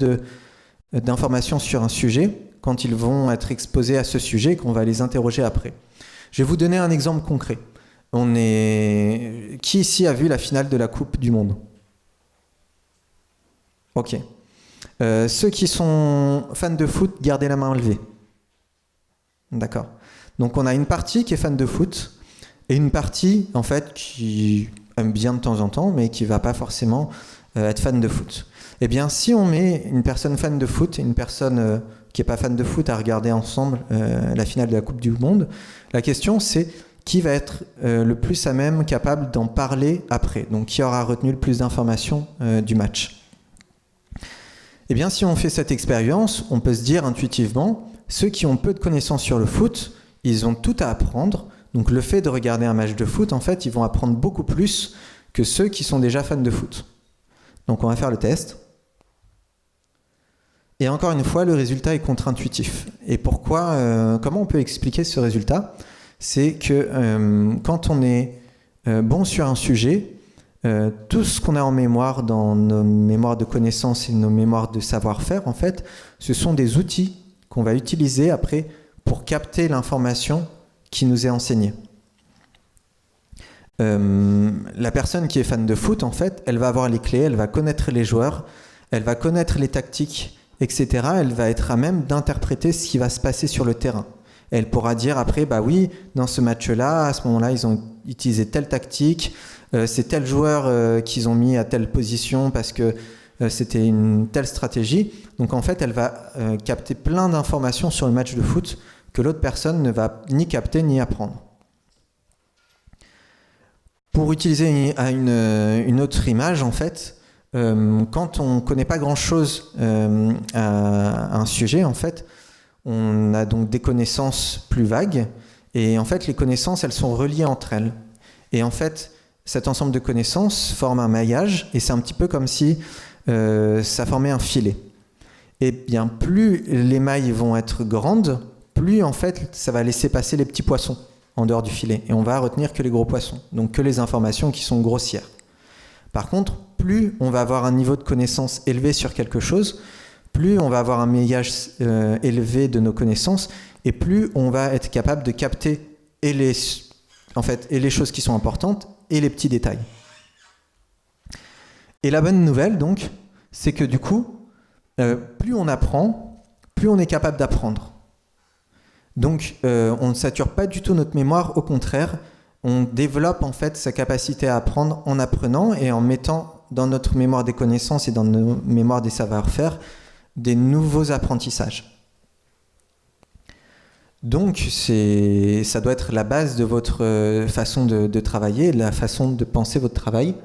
d'informations sur un sujet quand ils vont être exposés à ce sujet, qu'on va les interroger après. Je vais vous donner un exemple concret. Qui ici a vu la finale de la Coupe du Monde? Ok. Ceux qui sont fans de foot, gardez la main levée. D'accord. Donc on a une partie qui est fan de foot et une partie en fait qui aime bien de temps en temps mais qui ne va pas forcément être fan de foot. Eh bien si on met une personne fan de foot et une personne qui n'est pas fan de foot à regarder ensemble la finale de la Coupe du Monde, la question c'est qui va être le plus à même capable d'en parler après, donc qui aura retenu le plus d'informations du match. Eh bien si on fait cette expérience, on peut se dire intuitivement, ceux qui ont peu de connaissances sur le foot, ils ont tout à apprendre, donc le fait de regarder un match de foot, en fait, ils vont apprendre beaucoup plus que ceux qui sont déjà fans de foot. Donc on va faire le test. Et encore une fois, le résultat est contre-intuitif. Et pourquoi comment on peut expliquer ce résultat? C'est que quand on est bon sur un sujet, tout ce qu'on a en mémoire dans nos mémoires de connaissances et nos mémoires de savoir-faire, en fait, ce sont des outils qu'on va utiliser après pour capter l'information qui nous est enseignée. La personne qui est fan de foot, en fait, elle va avoir les clés, elle va connaître les joueurs, elle va connaître les tactiques, etc. Elle va être à même d'interpréter ce qui va se passer sur le terrain. Elle pourra dire après, oui, dans ce match-là, à ce moment-là, ils ont utilisé telle tactique, c'est tel joueur qu'ils ont mis à telle position parce que c'était une telle stratégie. Donc en fait, elle va capter plein d'informations sur le match de foot que l'autre personne ne va ni capter ni apprendre. Pour utiliser une autre image, en fait, quand on ne connaît pas grand-chose à un sujet, en fait, on a donc des connaissances plus vagues. Et en fait, les connaissances, elles sont reliées entre elles. Et en fait, cet ensemble de connaissances forme un maillage, et c'est un petit peu comme si ça formait un filet. Et bien, plus les mailles vont être grandes, plus en fait, ça va laisser passer les petits poissons en dehors du filet. Et on va retenir que les gros poissons, donc que les informations qui sont grossières. Par contre, plus on va avoir un niveau de connaissance élevé sur quelque chose, plus on va avoir un maillage élevé de nos connaissances, et plus on va être capable de capter et les choses qui sont importantes et les petits détails. Et la bonne nouvelle, donc, c'est que du coup, plus on apprend, plus on est capable d'apprendre. Donc, on ne sature pas du tout notre mémoire, au contraire, on développe en fait sa capacité à apprendre en apprenant et en mettant dans notre mémoire des connaissances et dans nos mémoires des savoir-faire des nouveaux apprentissages. Donc, ça doit être la base de votre façon de travailler, de la façon de penser votre travail.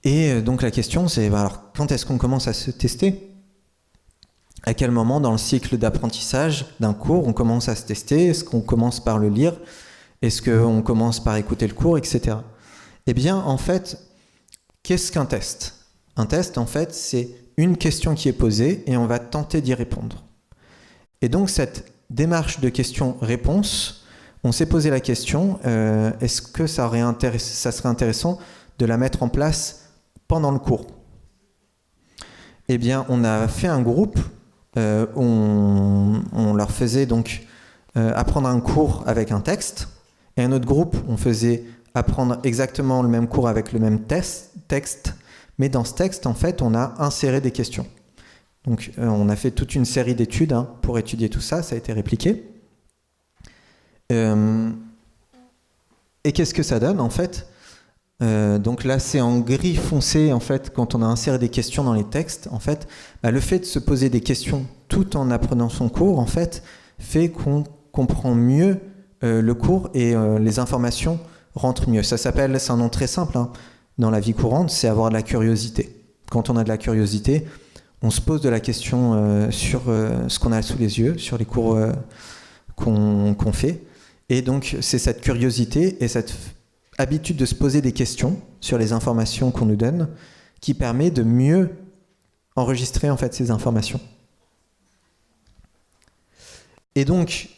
Et donc la question c'est, alors quand est-ce qu'on commence à se tester? À quel moment dans le cycle d'apprentissage d'un cours on commence à se tester? Est-ce qu'on commence par le lire? Est-ce qu'on commence par écouter le cours, etc. Eh bien, en fait, qu'est-ce qu'un test? Un test, en fait, c'est une question qui est posée et on va tenter d'y répondre. Et donc, cette démarche de questions-réponses, on s'est posé la question, est-ce que ça serait intéressant de la mettre en place pendant le cours? Eh bien, on a fait un groupe, on leur faisait donc apprendre un cours avec un texte, et un autre groupe, on faisait apprendre exactement le même cours avec le même texte, mais dans ce texte, en fait, on a inséré des questions. Donc, on a fait toute une série d'études pour étudier tout ça, ça a été répliqué. Et qu'est-ce que ça donne, en fait? Donc là, c'est en gris foncé, en fait, quand on a inséré des questions dans les textes, en fait, le fait de se poser des questions tout en apprenant son cours, en fait, fait qu'on comprend mieux le cours et les informations rentrent mieux. Ça s'appelle, c'est un nom très simple dans la vie courante, c'est avoir de la curiosité. Quand on a de la curiosité, on se pose de la question sur ce qu'on a sous les yeux, sur les cours qu'on fait. Et donc, c'est cette curiosité et cette habitude de se poser des questions sur les informations qu'on nous donne qui permet de mieux enregistrer en fait ces informations. Et donc,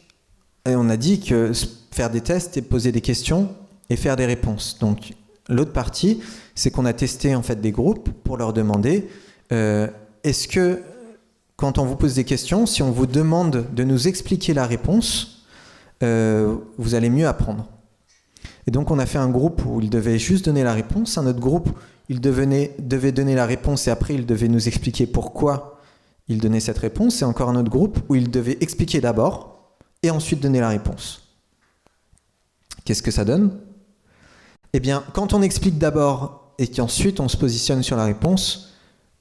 on a dit que faire des tests et poser des questions et faire des réponses. Donc, l'autre partie, c'est qu'on a testé en fait des groupes pour leur demander est-ce que quand on vous pose des questions, si on vous demande de nous expliquer la réponse, vous allez mieux apprendre. Et donc on a fait un groupe où il devait juste donner la réponse, un autre groupe il devait donner la réponse et après il devait nous expliquer pourquoi il donnait cette réponse, et encore un autre groupe où il devait expliquer d'abord et ensuite donner la réponse. Qu'est-ce que ça donne? Eh bien, quand on explique d'abord et qu'ensuite on se positionne sur la réponse,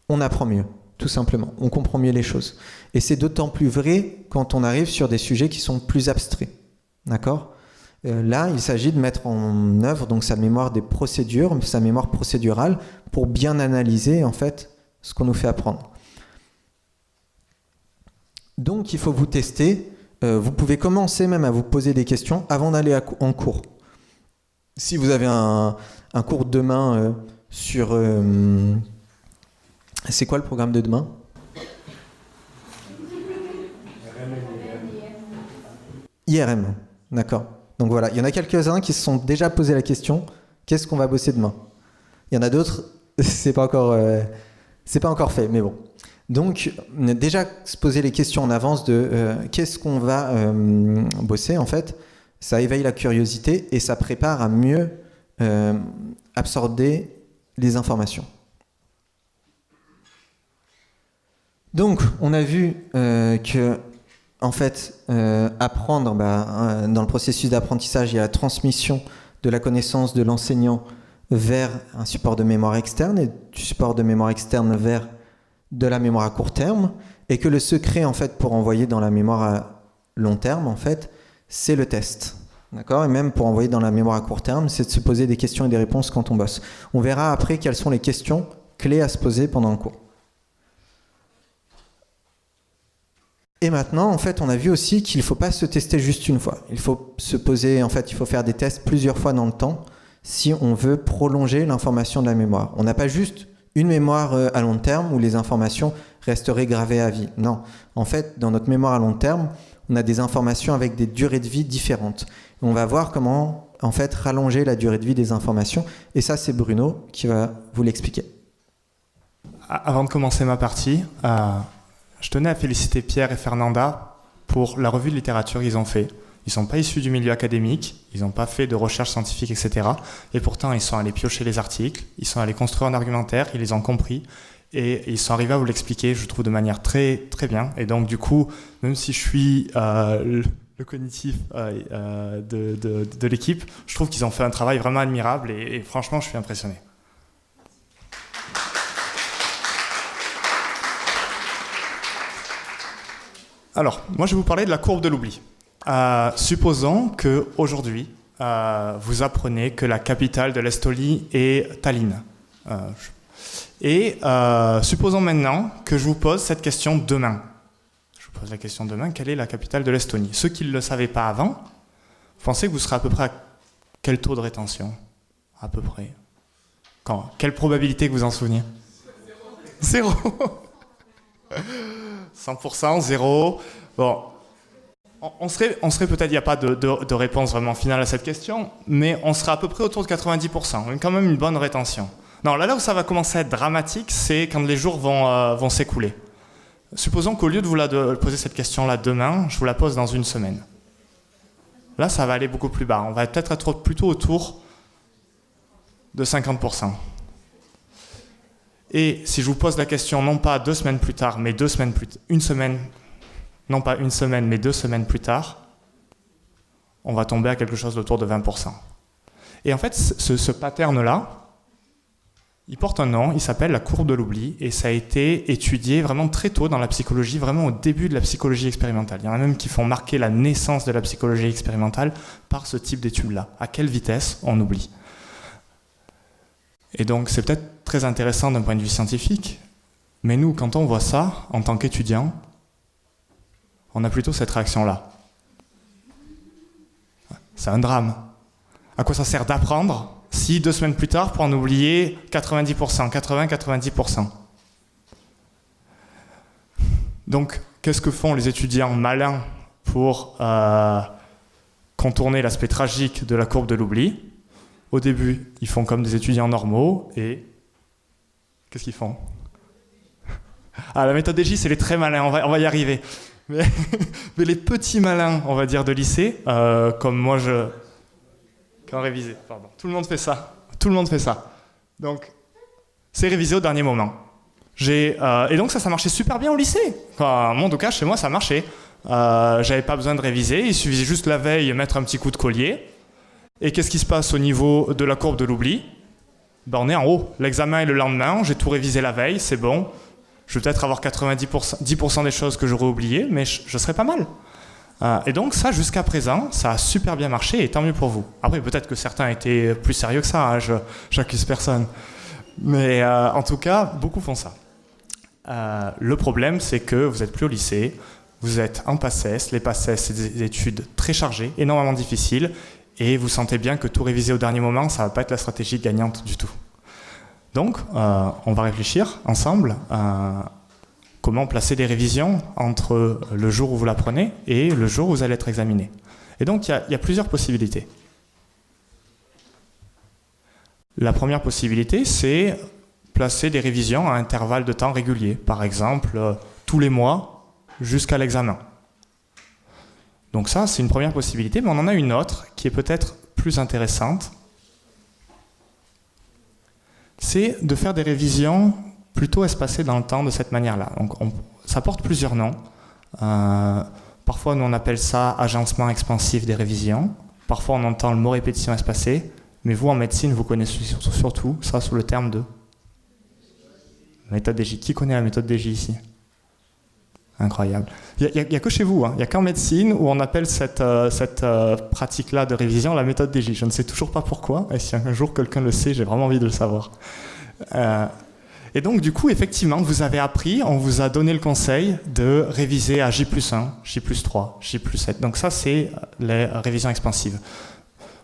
on apprend mieux, tout simplement. On comprend mieux les choses. Et c'est d'autant plus vrai quand on arrive sur des sujets qui sont plus abstraits. D'accord ? Là, il s'agit de mettre en œuvre donc, sa mémoire des procédures, sa mémoire procédurale, pour bien analyser en fait ce qu'on nous fait apprendre. Donc, il faut vous tester. Vous pouvez commencer même à vous poser des questions avant d'aller en cours. Si vous avez un cours demain sur... c'est quoi le programme de demain ? IRM, d'accord. Donc voilà, il y en a quelques-uns qui se sont déjà posé la question, qu'est-ce qu'on va bosser demain ? Il y en a d'autres, c'est pas encore fait, mais bon. Donc déjà se poser les questions en avance de qu'est-ce qu'on va bosser en fait, ça éveille la curiosité et ça prépare à mieux absorber les informations. Donc on a vu que en fait, apprendre, dans le processus d'apprentissage, il y a la transmission de la connaissance de l'enseignant vers un support de mémoire externe et du support de mémoire externe vers de la mémoire à court terme, et que le secret en fait pour envoyer dans la mémoire à long terme en fait, c'est le test. D'accord ? Et même pour envoyer dans la mémoire à court terme, c'est de se poser des questions et des réponses quand on bosse. On verra après quelles sont les questions clés à se poser pendant le cours. Et maintenant, en fait, on a vu aussi qu'il ne faut pas se tester juste une fois. Il faut se poser, en fait, il faut faire des tests plusieurs fois dans le temps si on veut prolonger l'information de la mémoire. On n'a pas juste une mémoire à long terme où les informations resteraient gravées à vie. Non. En fait, dans notre mémoire à long terme, on a des informations avec des durées de vie différentes. On va voir comment, en fait, rallonger la durée de vie des informations. Et ça, c'est Bruno qui va vous l'expliquer. Avant de commencer ma partie, je tenais à féliciter Pierre et Fernanda pour la revue de littérature qu'ils ont fait. Ils ne sont pas issus du milieu académique, ils n'ont pas fait de recherche scientifique, etc. Et pourtant, ils sont allés piocher les articles, ils sont allés construire un argumentaire, ils les ont compris et ils sont arrivés à vous l'expliquer, je trouve, de manière très, très bien. Et donc, du coup, même si je suis le cognitif de l'équipe, je trouve qu'ils ont fait un travail vraiment admirable et franchement, je suis impressionné. Alors, moi je vais vous parler de la courbe de l'oubli. Supposons qu'aujourd'hui, vous apprenez que la capitale de l'Estonie est Tallinn. Supposons maintenant que je vous pose cette question demain. Je vous pose la question demain, quelle est la capitale de l'Estonie ? Ceux qui ne le savaient pas avant, vous pensez que vous serez à peu près à quel taux de rétention ? À peu près. Quelle probabilité que vous en souveniez ? Zéro. 100%, zéro. Bon, on serait peut-être, il n'y a pas de réponse vraiment finale à cette question, mais on serait à peu près autour de 90%, quand même une bonne rétention. Non, là où ça va commencer à être dramatique, c'est quand les jours vont s'écouler. Supposons qu'au lieu de vous poser cette question-là demain, je vous la pose dans une semaine. Là, ça va aller beaucoup plus bas. On va peut-être être plutôt autour de 50%. Et si je vous pose la question, non pas 2 semaines plus tard, mais 2 semaines plus tard, une semaine, non pas une semaine, mais 2 semaines plus tard, on va tomber à quelque chose d'autour de 20%. Et en fait, ce pattern-là, il porte un nom, il s'appelle la courbe de l'oubli, et ça a été étudié vraiment très tôt dans la psychologie, vraiment au début de la psychologie expérimentale. Il y en a même qui font marquer la naissance de la psychologie expérimentale par ce type d'étude-là. À quelle vitesse on oublie? Et donc, c'est peut-être très intéressant d'un point de vue scientifique, mais nous, quand on voit ça, en tant qu'étudiant, on a plutôt cette réaction-là. C'est un drame. À quoi ça sert d'apprendre si 2 semaines plus tard, pour en oublier 90%, 80-90%. Donc, qu'est-ce que font les étudiants malins pour contourner l'aspect tragique de la courbe de l'oubli? Au début, ils font comme des étudiants normaux et qu'est-ce qu'ils font? Ah, la méthode DJ, c'est les très malins, on va y arriver. Mais les petits malins, on va dire, de lycée, comme moi, quand réviser, pardon. Tout le monde fait ça. Tout le monde fait ça. Donc, c'est révisé au dernier moment. Et donc, ça marchait super bien au lycée. Enfin, moi, en tout cas, chez moi, ça marchait. J'avais pas besoin de réviser. Il suffisait juste la veille mettre un petit coup de collier. Et qu'est-ce qui se passe au niveau de la courbe de l'oubli? Ben, on est en haut. L'examen est le lendemain. J'ai tout révisé la veille. C'est bon. Je vais peut-être avoir 10% des choses que j'aurais oubliées, mais je serais pas mal. Et donc ça, jusqu'à présent, ça a super bien marché et tant mieux pour vous. Après, peut-être que certains étaient plus sérieux que ça, hein, j'accuse personne. Mais en tout cas, beaucoup font ça. Le problème, c'est que vous n'êtes plus au lycée, vous êtes en PACES. Les PACES, c'est des études très chargées, énormément difficiles, et vous sentez bien que tout réviser au dernier moment, ça ne va pas être la stratégie gagnante du tout. Donc, on va réfléchir ensemble comment placer des révisions entre le jour où vous l'apprenez et le jour où vous allez être examiné. Et donc, il y a plusieurs possibilités. La première possibilité, c'est placer des révisions à intervalles de temps réguliers. Par exemple, tous les mois jusqu'à l'examen. Donc ça, c'est une première possibilité, mais on en a une autre qui est peut-être plus intéressante. C'est de faire des révisions plutôt espacées dans le temps de cette manière-là. Donc ça porte plusieurs noms. Parfois, nous, on appelle ça agencement expansif des révisions. Parfois, on entend le mot répétition espacée. Mais vous, en médecine, vous connaissez surtout ça sous le terme de méthode DJ. Qui connaît la méthode DJ ici? Incroyable. Il n'y a que chez vous, hein. Il n'y a qu'en médecine où on appelle cette pratique-là de révision la méthode DJ. Je ne sais toujours pas pourquoi, et si un jour quelqu'un le sait, j'ai vraiment envie de le savoir. Et donc, du coup, effectivement, vous avez appris, on vous a donné le conseil de réviser à J+1, J+3, J+7. Donc ça, c'est les révisions expansives.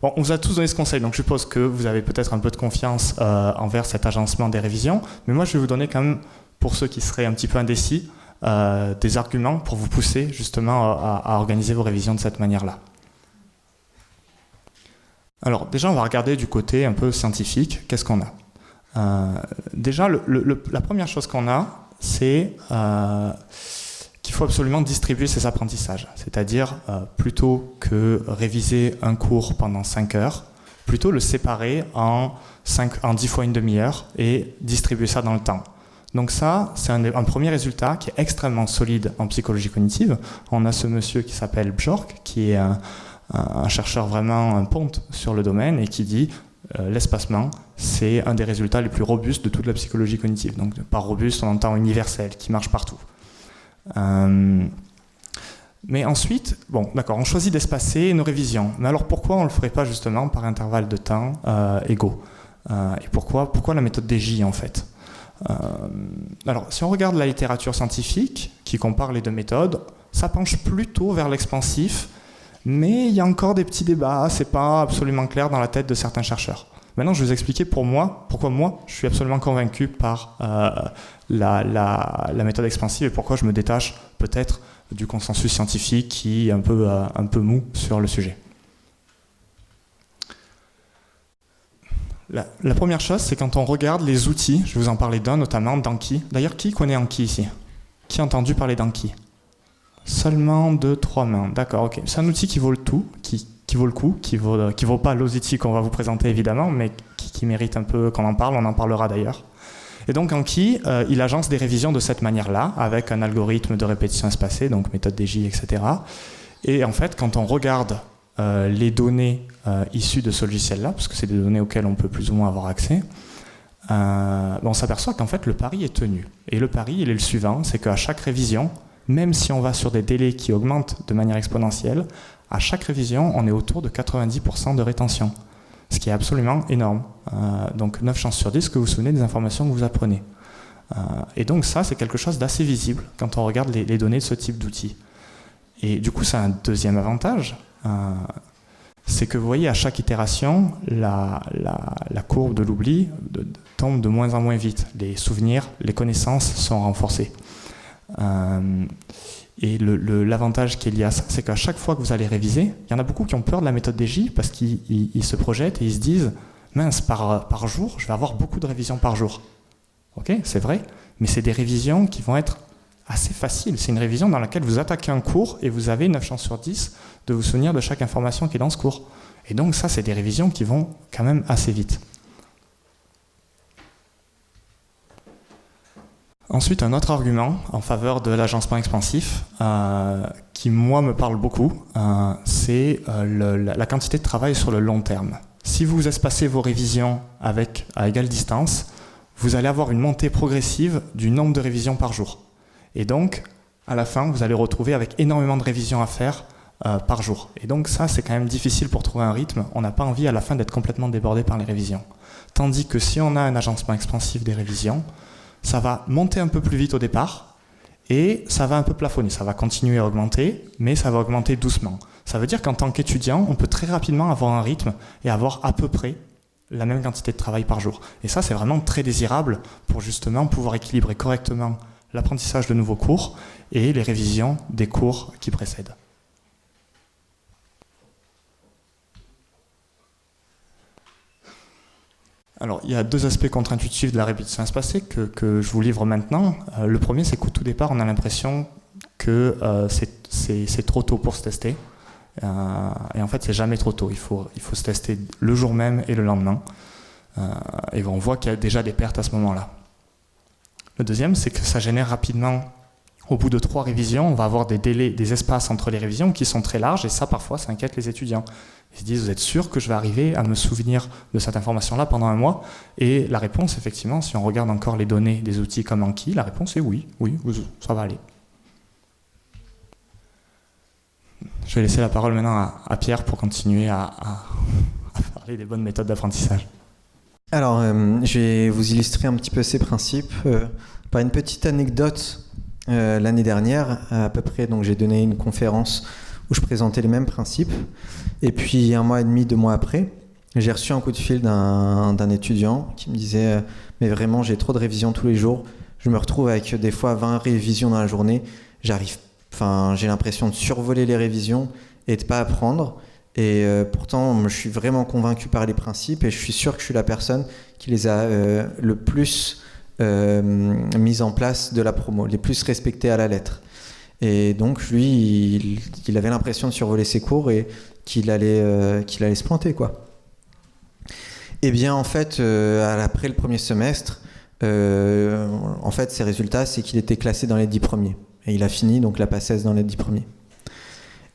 Bon, on vous a tous donné ce conseil, donc je suppose que vous avez peut-être un peu de confiance envers cet agencement des révisions, mais moi, je vais vous donner quand même, pour ceux qui seraient un petit peu indécis, des arguments pour vous pousser justement à organiser vos révisions de cette manière-là. Alors déjà, on va regarder du côté un peu scientifique, qu'est-ce qu'on a. Déjà, la première chose qu'on a, c'est qu'il faut absolument distribuer ses apprentissages. C'est-à-dire, plutôt que réviser un cours pendant 5 heures, plutôt le séparer en 10 fois une demi-heure et distribuer ça dans le temps. Donc ça, c'est un premier résultat qui est extrêmement solide en psychologie cognitive. On a ce monsieur qui s'appelle Bjork, qui est un chercheur vraiment un ponte sur le domaine et qui dit l'espacement, c'est un des résultats les plus robustes de toute la psychologie cognitive. Donc par robuste, on entend universel, qui marche partout. Mais ensuite, bon, d'accord, on choisit d'espacer nos révisions. Mais alors pourquoi on ne le ferait pas justement par intervalles de temps égaux? Et pourquoi la méthode DJ en fait? Alors, si on regarde la littérature scientifique qui compare les deux méthodes, ça penche plutôt vers l'expansif, mais il y a encore des petits débats, c'est pas absolument clair dans la tête de certains chercheurs. Maintenant, je vais vous expliquer pourquoi moi, je suis absolument convaincu par la méthode expansive et pourquoi je me détache peut-être du consensus scientifique qui est un peu mou sur le sujet. La première chose, c'est quand on regarde les outils, je vais vous en parler d'un notamment, d'Anki. D'ailleurs, qui connaît Anki ici? Qui a entendu parler d'Anki? Seulement 2-3 mains, d'accord, ok. C'est un outil qui vaut le tout, qui vaut le coup, qui vaut pas l'os outils qu'on va vous présenter évidemment, mais qui mérite un peu qu'on en parle, on en parlera d'ailleurs. Et donc Anki, il agence des révisions de cette manière-là, avec un algorithme de répétition espacée, donc méthode DJ, etc. Et en fait, quand on regarde les données issues de ce logiciel-là, parce que c'est des données auxquelles on peut plus ou moins avoir accès, on s'aperçoit qu'en fait le pari est tenu. Et le pari, il est le suivant, c'est qu'à chaque révision, même si on va sur des délais qui augmentent de manière exponentielle, à chaque révision, on est autour de 90% de rétention, ce qui est absolument énorme. Donc 9 chances sur 10 que vous vous souvenez des informations que vous apprenez. Et donc ça, c'est quelque chose d'assez visible quand on regarde les données de ce type d'outils. Et du coup, ça a un deuxième avantage, c'est que vous voyez, à chaque itération, la courbe de l'oubli tombe de moins en moins vite. Les souvenirs, les connaissances sont renforcées. Et l'avantage qu'il y a, c'est qu'à chaque fois que vous allez réviser, il y en a beaucoup qui ont peur de la méthode DJ parce qu'ils se projettent et ils se disent « mince, par jour, je vais avoir beaucoup de révisions par jour ». Ok, c'est vrai, mais c'est des révisions qui vont être assez faciles. C'est une révision dans laquelle vous attaquez un cours et vous avez 9 chances sur 10 de vous souvenir de chaque information qui est dans ce cours. Et donc ça, c'est des révisions qui vont quand même assez vite. Ensuite, un autre argument en faveur de l'agencement expansif, qui moi me parle beaucoup, c'est la quantité de travail sur le long terme. Si vous espacez vos révisions à égale distance, vous allez avoir une montée progressive du nombre de révisions par jour. Et donc, à la fin, vous allez retrouver avec énormément de révisions à faire par jour. Et donc ça, c'est quand même difficile pour trouver un rythme. On n'a pas envie à la fin d'être complètement débordé par les révisions. Tandis que si on a un agencement expansif des révisions, ça va monter un peu plus vite au départ et ça va un peu plafonner. Ça va continuer à augmenter, mais ça va augmenter doucement. Ça veut dire qu'en tant qu'étudiant, on peut très rapidement avoir un rythme et avoir à peu près la même quantité de travail par jour. Et ça, c'est vraiment très désirable pour justement pouvoir équilibrer correctement l'apprentissage de nouveaux cours et les révisions des cours qui précèdent. Alors, il y a deux aspects contre-intuitifs de la répétition espacée que je vous livre maintenant. Le premier, c'est qu'au tout départ, on a l'impression que c'est trop tôt pour se tester. Et en fait, c'est jamais trop tôt. Il faut se tester le jour même et le lendemain. Et on voit qu'il y a déjà des pertes à ce moment-là. Le deuxième, c'est que ça génère rapidement, au bout de 3 révisions, on va avoir des délais, des espaces entre les révisions qui sont très larges, et ça, parfois, ça inquiète les étudiants. Ils se disent, vous êtes sûr que je vais arriver à me souvenir de cette information-là pendant un mois? Et la réponse, effectivement, si on regarde encore les données des outils comme Anki, la réponse est oui, ça va aller. Je vais laisser la parole maintenant à Pierre pour continuer à parler des bonnes méthodes d'apprentissage. Alors, je vais vous illustrer un petit peu ces principes par une petite anecdote. L'année dernière, à peu près, donc j'ai donné une conférence où je présentais les mêmes principes. Et puis, 1 mois et demi, 2 mois après, j'ai reçu un coup de fil d'un étudiant qui me disait « Mais vraiment, j'ai trop de révisions tous les jours. Je me retrouve avec des fois 20 révisions dans la journée. J'ai l'impression de survoler les révisions et de ne pas apprendre. Et pourtant, je suis vraiment convaincu par les principes et je suis sûr que je suis la personne qui les a le plus mis en place de la promo, les plus respectés à la lettre. » Et donc, lui, il avait l'impression de survoler ses cours et qu'il allait se planter, quoi. Et bien, en fait, après le premier semestre, en fait, ses résultats, c'est qu'il était classé dans les 10 premiers. Et il a fini, donc, la PACES dans les 10 premiers.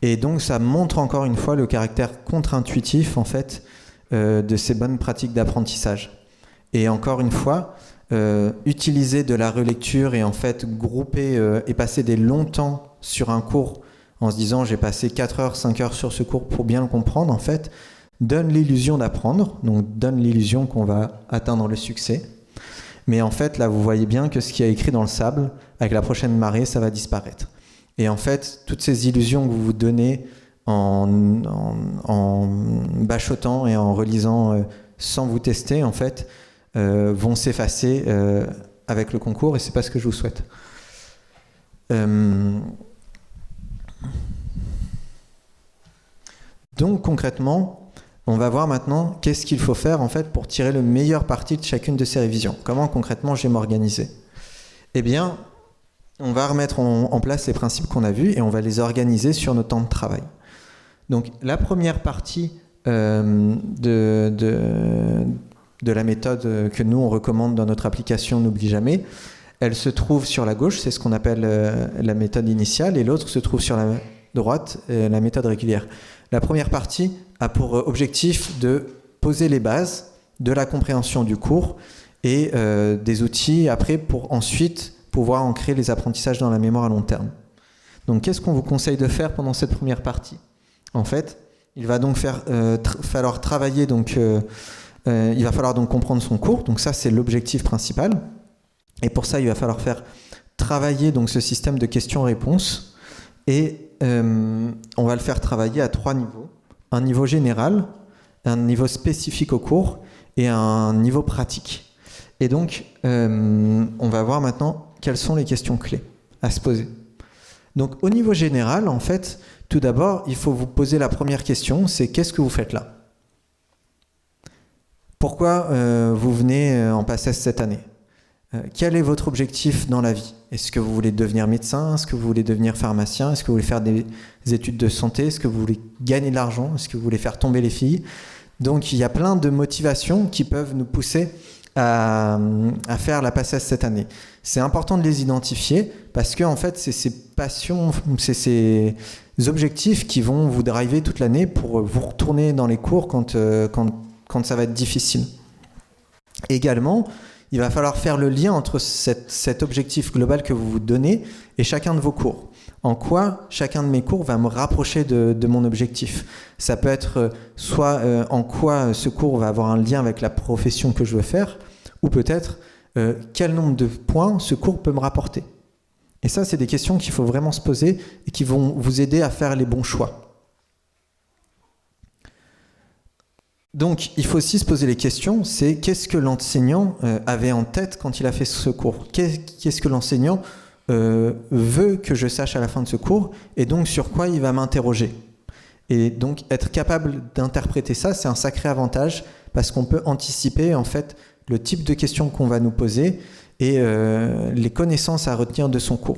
Et donc, ça montre encore une fois le caractère contre-intuitif, en fait, de ces bonnes pratiques d'apprentissage. Et encore une fois, utiliser de la relecture et en fait grouper et passer des longs temps sur un cours en se disant j'ai passé 4 heures, 5 heures sur ce cours pour bien le comprendre, en fait, donne l'illusion d'apprendre, donc donne l'illusion qu'on va atteindre le succès. Mais en fait, là, vous voyez bien que ce qui est écrit dans le sable, avec la prochaine marée, ça va disparaître. Et en fait, toutes ces illusions que vous vous donnez en bachotant et en relisant sans vous tester, en fait, vont s'effacer avec le concours, et c'est pas ce que je vous souhaite. Donc concrètement, on va voir maintenant qu'est-ce qu'il faut faire en fait pour tirer le meilleur parti de chacune de ces révisions. Comment concrètement je vais m'organiser? Eh bien, on va remettre en place les principes qu'on a vus et on va les organiser sur nos temps de travail. Donc la première partie de la méthode que nous on recommande dans notre application N'oublie jamais, elle se trouve sur la gauche, c'est ce qu'on appelle la méthode initiale, et l'autre se trouve sur la droite, la méthode régulière. La première partie a pour objectif de poser les bases de la compréhension du cours et des outils après pour ensuite pouvoir ancrer les apprentissages dans la mémoire à long terme. Donc qu'est-ce qu'on vous conseille de faire pendant cette première partie? En fait, il va donc falloir travailler, il va falloir donc comprendre son cours, donc ça c'est l'objectif principal. Et pour ça, il va falloir faire travailler donc, ce système de questions-réponses. Et on va le faire travailler à 3 niveaux. Un niveau général, un niveau spécifique au cours et un niveau pratique. Et donc, on va voir maintenant quelles sont les questions clés à se poser. Donc, au niveau général, en fait, tout d'abord, il faut vous poser la première question, c'est qu'est-ce que vous faites là? Pourquoi vous venez en PACES cette année? Quel est votre objectif dans la vie? Est-ce que vous voulez devenir médecin? Est-ce que vous voulez devenir pharmacien? Est-ce que vous voulez faire des études de santé? Est-ce que vous voulez gagner de l'argent? Est-ce que vous voulez faire tomber les filles? Donc il y a plein de motivations qui peuvent nous pousser à faire la PACES cette année. C'est important de les identifier parce que en fait, c'est ces passions, c'est ces objectifs qui vont vous driver toute l'année pour vous retourner dans les cours quand ça va être difficile. Également, il va falloir faire le lien entre cet objectif global que vous vous donnez et chacun de vos cours. En quoi chacun de mes cours va me rapprocher de mon objectif. Ça peut être soit en quoi ce cours va avoir un lien avec la profession que je veux faire, ou peut-être quel nombre de points ce cours peut me rapporter. Et ça, c'est des questions qu'il faut vraiment se poser et qui vont vous aider à faire les bons choix. Donc, il faut aussi se poser les questions, c'est qu'est-ce que l'enseignant avait en tête quand il a fait ce cours? Qu'est-ce que l'enseignant veut que je sache à la fin de ce cours? Et donc, sur quoi il va m'interroger? Et donc, être capable d'interpréter ça, c'est un sacré avantage parce qu'on peut anticiper, en fait, le type de questions qu'on va nous poser et les connaissances à retenir de son cours.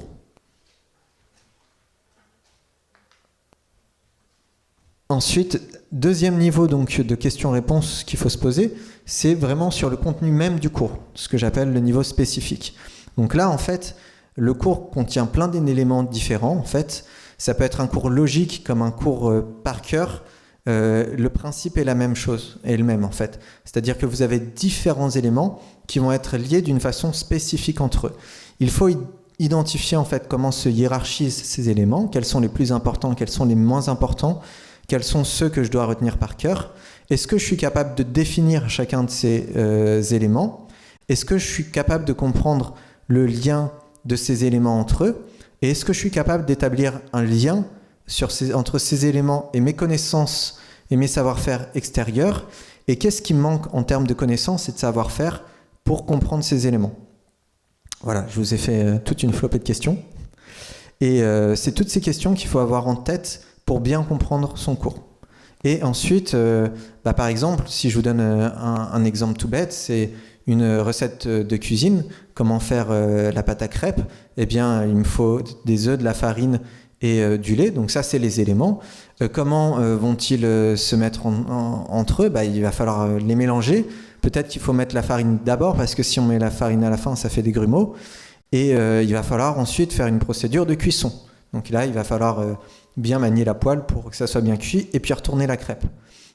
Ensuite, deuxième niveau donc, de questions-réponses qu'il faut se poser, c'est vraiment sur le contenu même du cours, ce que j'appelle le niveau spécifique. Donc là, en fait, le cours contient plein d'éléments différents. En fait, ça peut être un cours logique comme un cours par cœur. Le principe est la même chose, est le même en fait. C'est-à-dire que vous avez différents éléments qui vont être liés d'une façon spécifique entre eux. Il faut identifier en fait comment se hiérarchisent ces éléments, quels sont les plus importants, quels sont les moins importants, quels sont ceux que je dois retenir par cœur. Est-ce que je suis capable de définir chacun de ces éléments? Est-ce que je suis capable de comprendre le lien de ces éléments entre eux? Et est-ce que je suis capable d'établir un lien entre ces éléments et mes connaissances et mes savoir-faire extérieurs? Et qu'est-ce qui me manque en termes de connaissances et de savoir-faire pour comprendre ces éléments? Voilà, je vous ai fait toute une flopée de questions. Et c'est toutes ces questions qu'il faut avoir en tête pour bien comprendre son cours. Et ensuite, par exemple, si je vous donne un exemple tout bête, c'est une recette de cuisine, comment faire la pâte à crêpes. Eh bien, il me faut des œufs, de la farine et du lait. Donc ça, c'est les éléments. Comment vont-ils se mettre entre eux? Il va falloir les mélanger. Peut-être qu'il faut mettre la farine d'abord, parce que si on met la farine à la fin, ça fait des grumeaux. Et il va falloir ensuite faire une procédure de cuisson. Donc là, il va falloir bien manier la poêle pour que ça soit bien cuit, et puis retourner la crêpe.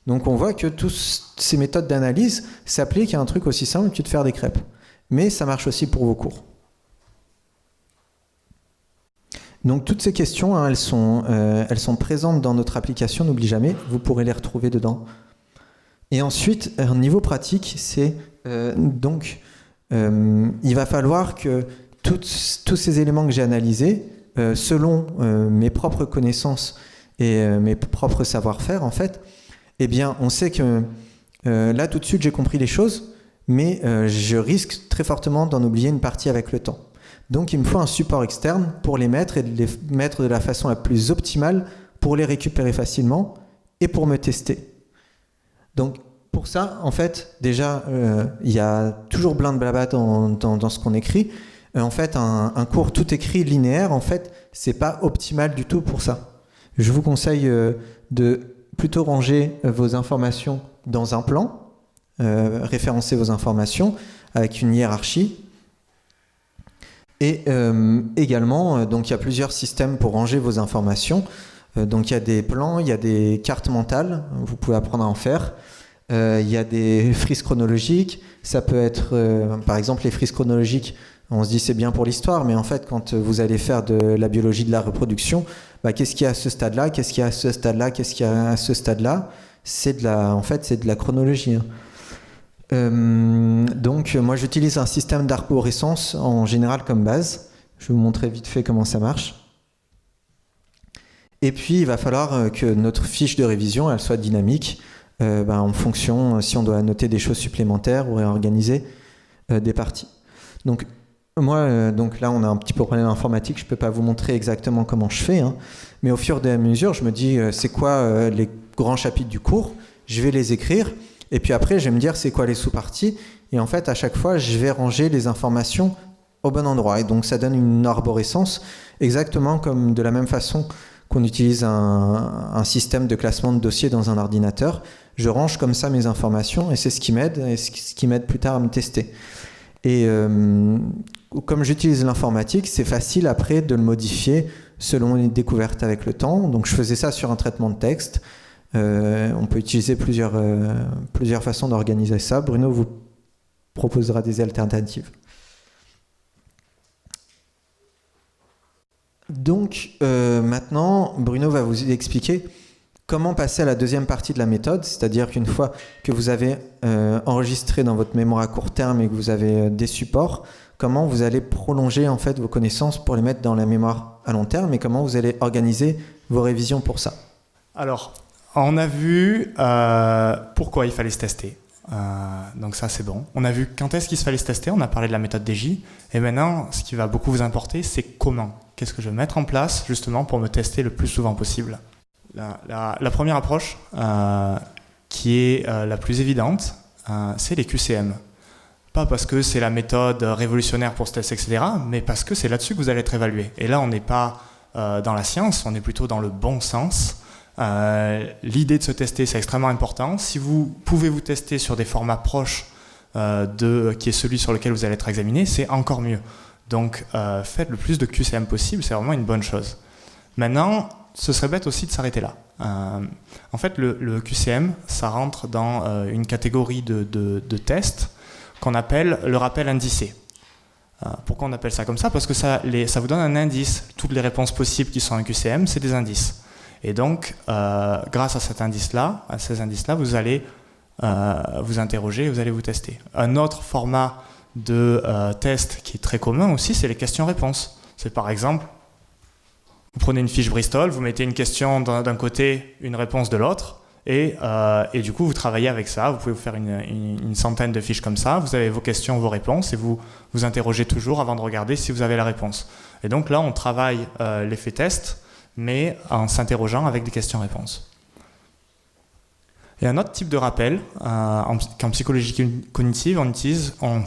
Donc on voit que toutes ces méthodes d'analyse s'appliquent à un truc aussi simple que de faire des crêpes. Mais ça marche aussi pour vos cours. Donc toutes ces questions, elles sont présentes dans notre application, n'oublie jamais, vous pourrez les retrouver dedans. Et ensuite, un niveau pratique, c'est il va falloir que tous ces éléments que j'ai analysés, selon mes propres connaissances et mes propres savoir-faire, en fait, eh bien, on sait que Là, tout de suite, j'ai compris les choses, mais je risque très fortement d'en oublier une partie avec le temps. Donc, il me faut un support externe pour les mettre et de les mettre de la façon la plus optimale pour les récupérer facilement et pour me tester. Donc, pour ça, en fait, déjà, il y a toujours plein de blabla dans ce qu'on écrit. En fait, un cours tout écrit linéaire, en fait, c'est pas optimal du tout pour ça. Je vous conseille de plutôt ranger vos informations dans un plan, référencer vos informations avec une hiérarchie. Et également, donc il y a plusieurs systèmes pour ranger vos informations. Donc il y a des plans, il y a des cartes mentales, vous pouvez apprendre à en faire. Il y a des frises chronologiques, ça peut être, par exemple, les frises chronologiques, on se dit c'est bien pour l'histoire, mais en fait, quand vous allez faire de la biologie de la reproduction, qu'est-ce qu'il y a à ce stade-là, qu'est-ce qu'il y a à ce stade-là, qu'est-ce qu'il y a à ce stade-là, c'est de la chronologie. Donc, moi, j'utilise un système d'arborescence en général comme base. Je vais vous montrer vite fait comment ça marche. Et puis, il va falloir que notre fiche de révision, elle soit dynamique, en fonction, si on doit noter des choses supplémentaires ou réorganiser des parties. Donc, moi, donc là, on a un petit peu problème informatique, je ne peux pas vous montrer exactement comment je fais, mais au fur et à mesure, je me dis, c'est quoi les grands chapitres du cours, je vais les écrire, et puis après, je vais me dire, c'est quoi les sous-parties, et en fait, à chaque fois, je vais ranger les informations au bon endroit, et donc ça donne une arborescence, exactement comme de la même façon qu'on utilise un système de classement de dossiers dans un ordinateur. Je range comme ça mes informations, et c'est ce qui m'aide, et ce qui m'aide plus tard à me tester. Et comme j'utilise l'informatique, c'est facile après de le modifier selon les découvertes avec le temps. Donc je faisais ça sur un traitement de texte. On peut utiliser plusieurs façons d'organiser ça. Bruno vous proposera des alternatives. Donc maintenant, Bruno va vous expliquer comment passer à la deuxième partie de la méthode, c'est-à-dire qu'une fois que vous avez enregistré dans votre mémoire à court terme et que vous avez des supports, comment vous allez prolonger en fait vos connaissances pour les mettre dans la mémoire à long terme et comment vous allez organiser vos révisions pour ça. Alors, on a vu pourquoi il fallait se tester. Donc ça, c'est bon. On a vu quand est-ce qu'il fallait se tester, on a parlé de la méthode DJ. Et maintenant, ce qui va beaucoup vous importer, c'est comment. Qu'est-ce que je vais mettre en place justement pour me tester le plus souvent possible. La première approche, qui est la plus évidente, c'est les QCM. Pas parce que c'est la méthode révolutionnaire pour se tester, etc., mais parce que c'est là-dessus que vous allez être évalué. Et là, on n'est pas dans la science, on est plutôt dans le bon sens. L'idée de se tester, c'est extrêmement important. Si vous pouvez vous tester sur des formats proches qui est celui sur lequel vous allez être examiné, c'est encore mieux. Donc, faites le plus de QCM possible, c'est vraiment une bonne chose. Maintenant, ce serait bête aussi de s'arrêter là. En fait, le QCM, ça rentre dans une catégorie de tests qu'on appelle le rappel indicé. Pourquoi on appelle ça comme ça? Parce que ça vous donne un indice. Toutes les réponses possibles qui sont en QCM, c'est des indices. Et donc, grâce à ces indices-là, vous allez vous interroger, vous allez vous tester. Un autre format de test qui est très commun aussi, c'est les questions-réponses. C'est par exemple, vous prenez une fiche Bristol, vous mettez une question d'un côté, une réponse de l'autre, et du coup, vous travaillez avec ça. Vous pouvez vous faire une centaine de fiches comme ça. Vous avez vos questions, vos réponses, et vous vous interrogez toujours avant de regarder si vous avez la réponse. Et donc là, on travaille l'effet test, mais en s'interrogeant avec des questions-réponses. Il y a un autre type de rappel qu'en psychologie cognitive, on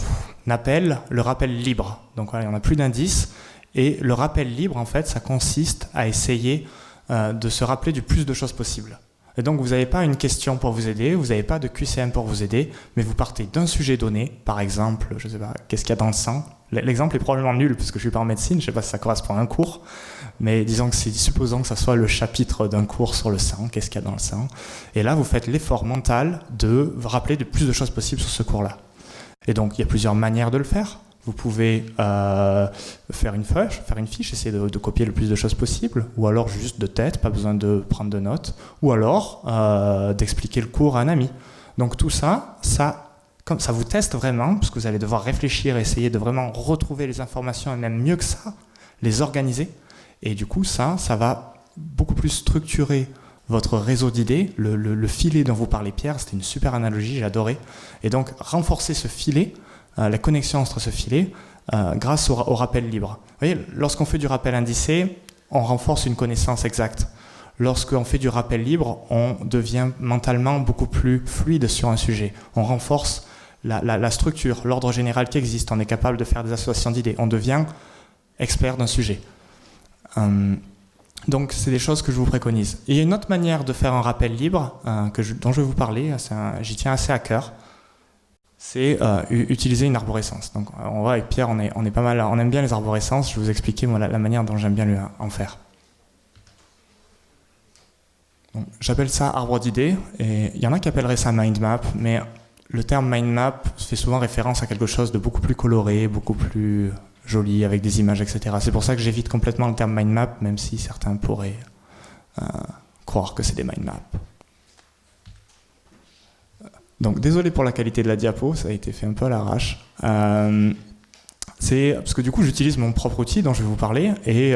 appelle le rappel libre. Donc voilà, il n'y en a plus d'indices. Et le rappel libre, en fait, ça consiste à essayer de se rappeler du plus de choses possible. Et donc, vous n'avez pas une question pour vous aider, vous n'avez pas de QCM pour vous aider, mais vous partez d'un sujet donné, par exemple, je ne sais pas, qu'est-ce qu'il y a dans le sang? L'exemple est probablement nul, parce que je ne suis pas en médecine, je ne sais pas si ça correspond à un cours, mais supposons que ça soit le chapitre d'un cours sur le sang, qu'est-ce qu'il y a dans le sang? Et là, vous faites l'effort mental de vous rappeler le plus de choses possibles sur ce cours-là. Et donc, il y a plusieurs manières de le faire. Vous pouvez faire une fiche, essayer de copier le plus de choses possible, ou alors juste de tête, pas besoin de prendre de notes, ou alors d'expliquer le cours à un ami. Donc tout ça vous teste vraiment, parce que vous allez devoir réfléchir, essayer de vraiment retrouver les informations, et même mieux que ça, les organiser. Et du coup, ça va beaucoup plus structurer votre réseau d'idées, le filet dont vous parlez Pierre, c'était une super analogie, j'ai adoré. Et donc renforcer ce filet, la connexion entre ce filet, grâce au rappel libre. Vous voyez, lorsqu'on fait du rappel indicé, on renforce une connaissance exacte. Lorsqu'on fait du rappel libre, on devient mentalement beaucoup plus fluide sur un sujet. On renforce la structure, l'ordre général qui existe. On est capable de faire des associations d'idées. On devient expert d'un sujet. Donc, c'est des choses que je vous préconise. Et il y a une autre manière de faire un rappel libre dont je vais vous parler. J'y tiens assez à cœur. C'est utiliser une arborescence. Donc, on voit avec Pierre, on est pas mal, on aime bien les arborescences. Je vais vous expliquer moi, la manière dont j'aime bien en faire. J'appelle ça arbre d'idées, et il y en a qui appelleraient ça mind map, mais le terme mind map fait souvent référence à quelque chose de beaucoup plus coloré, beaucoup plus joli, avec des images, etc. C'est pour ça que j'évite complètement le terme mind map, même si certains pourraient croire que c'est des mind maps. Donc désolé pour la qualité de la diapo, ça a été fait un peu à l'arrache. C'est parce que du coup j'utilise mon propre outil dont je vais vous parler, et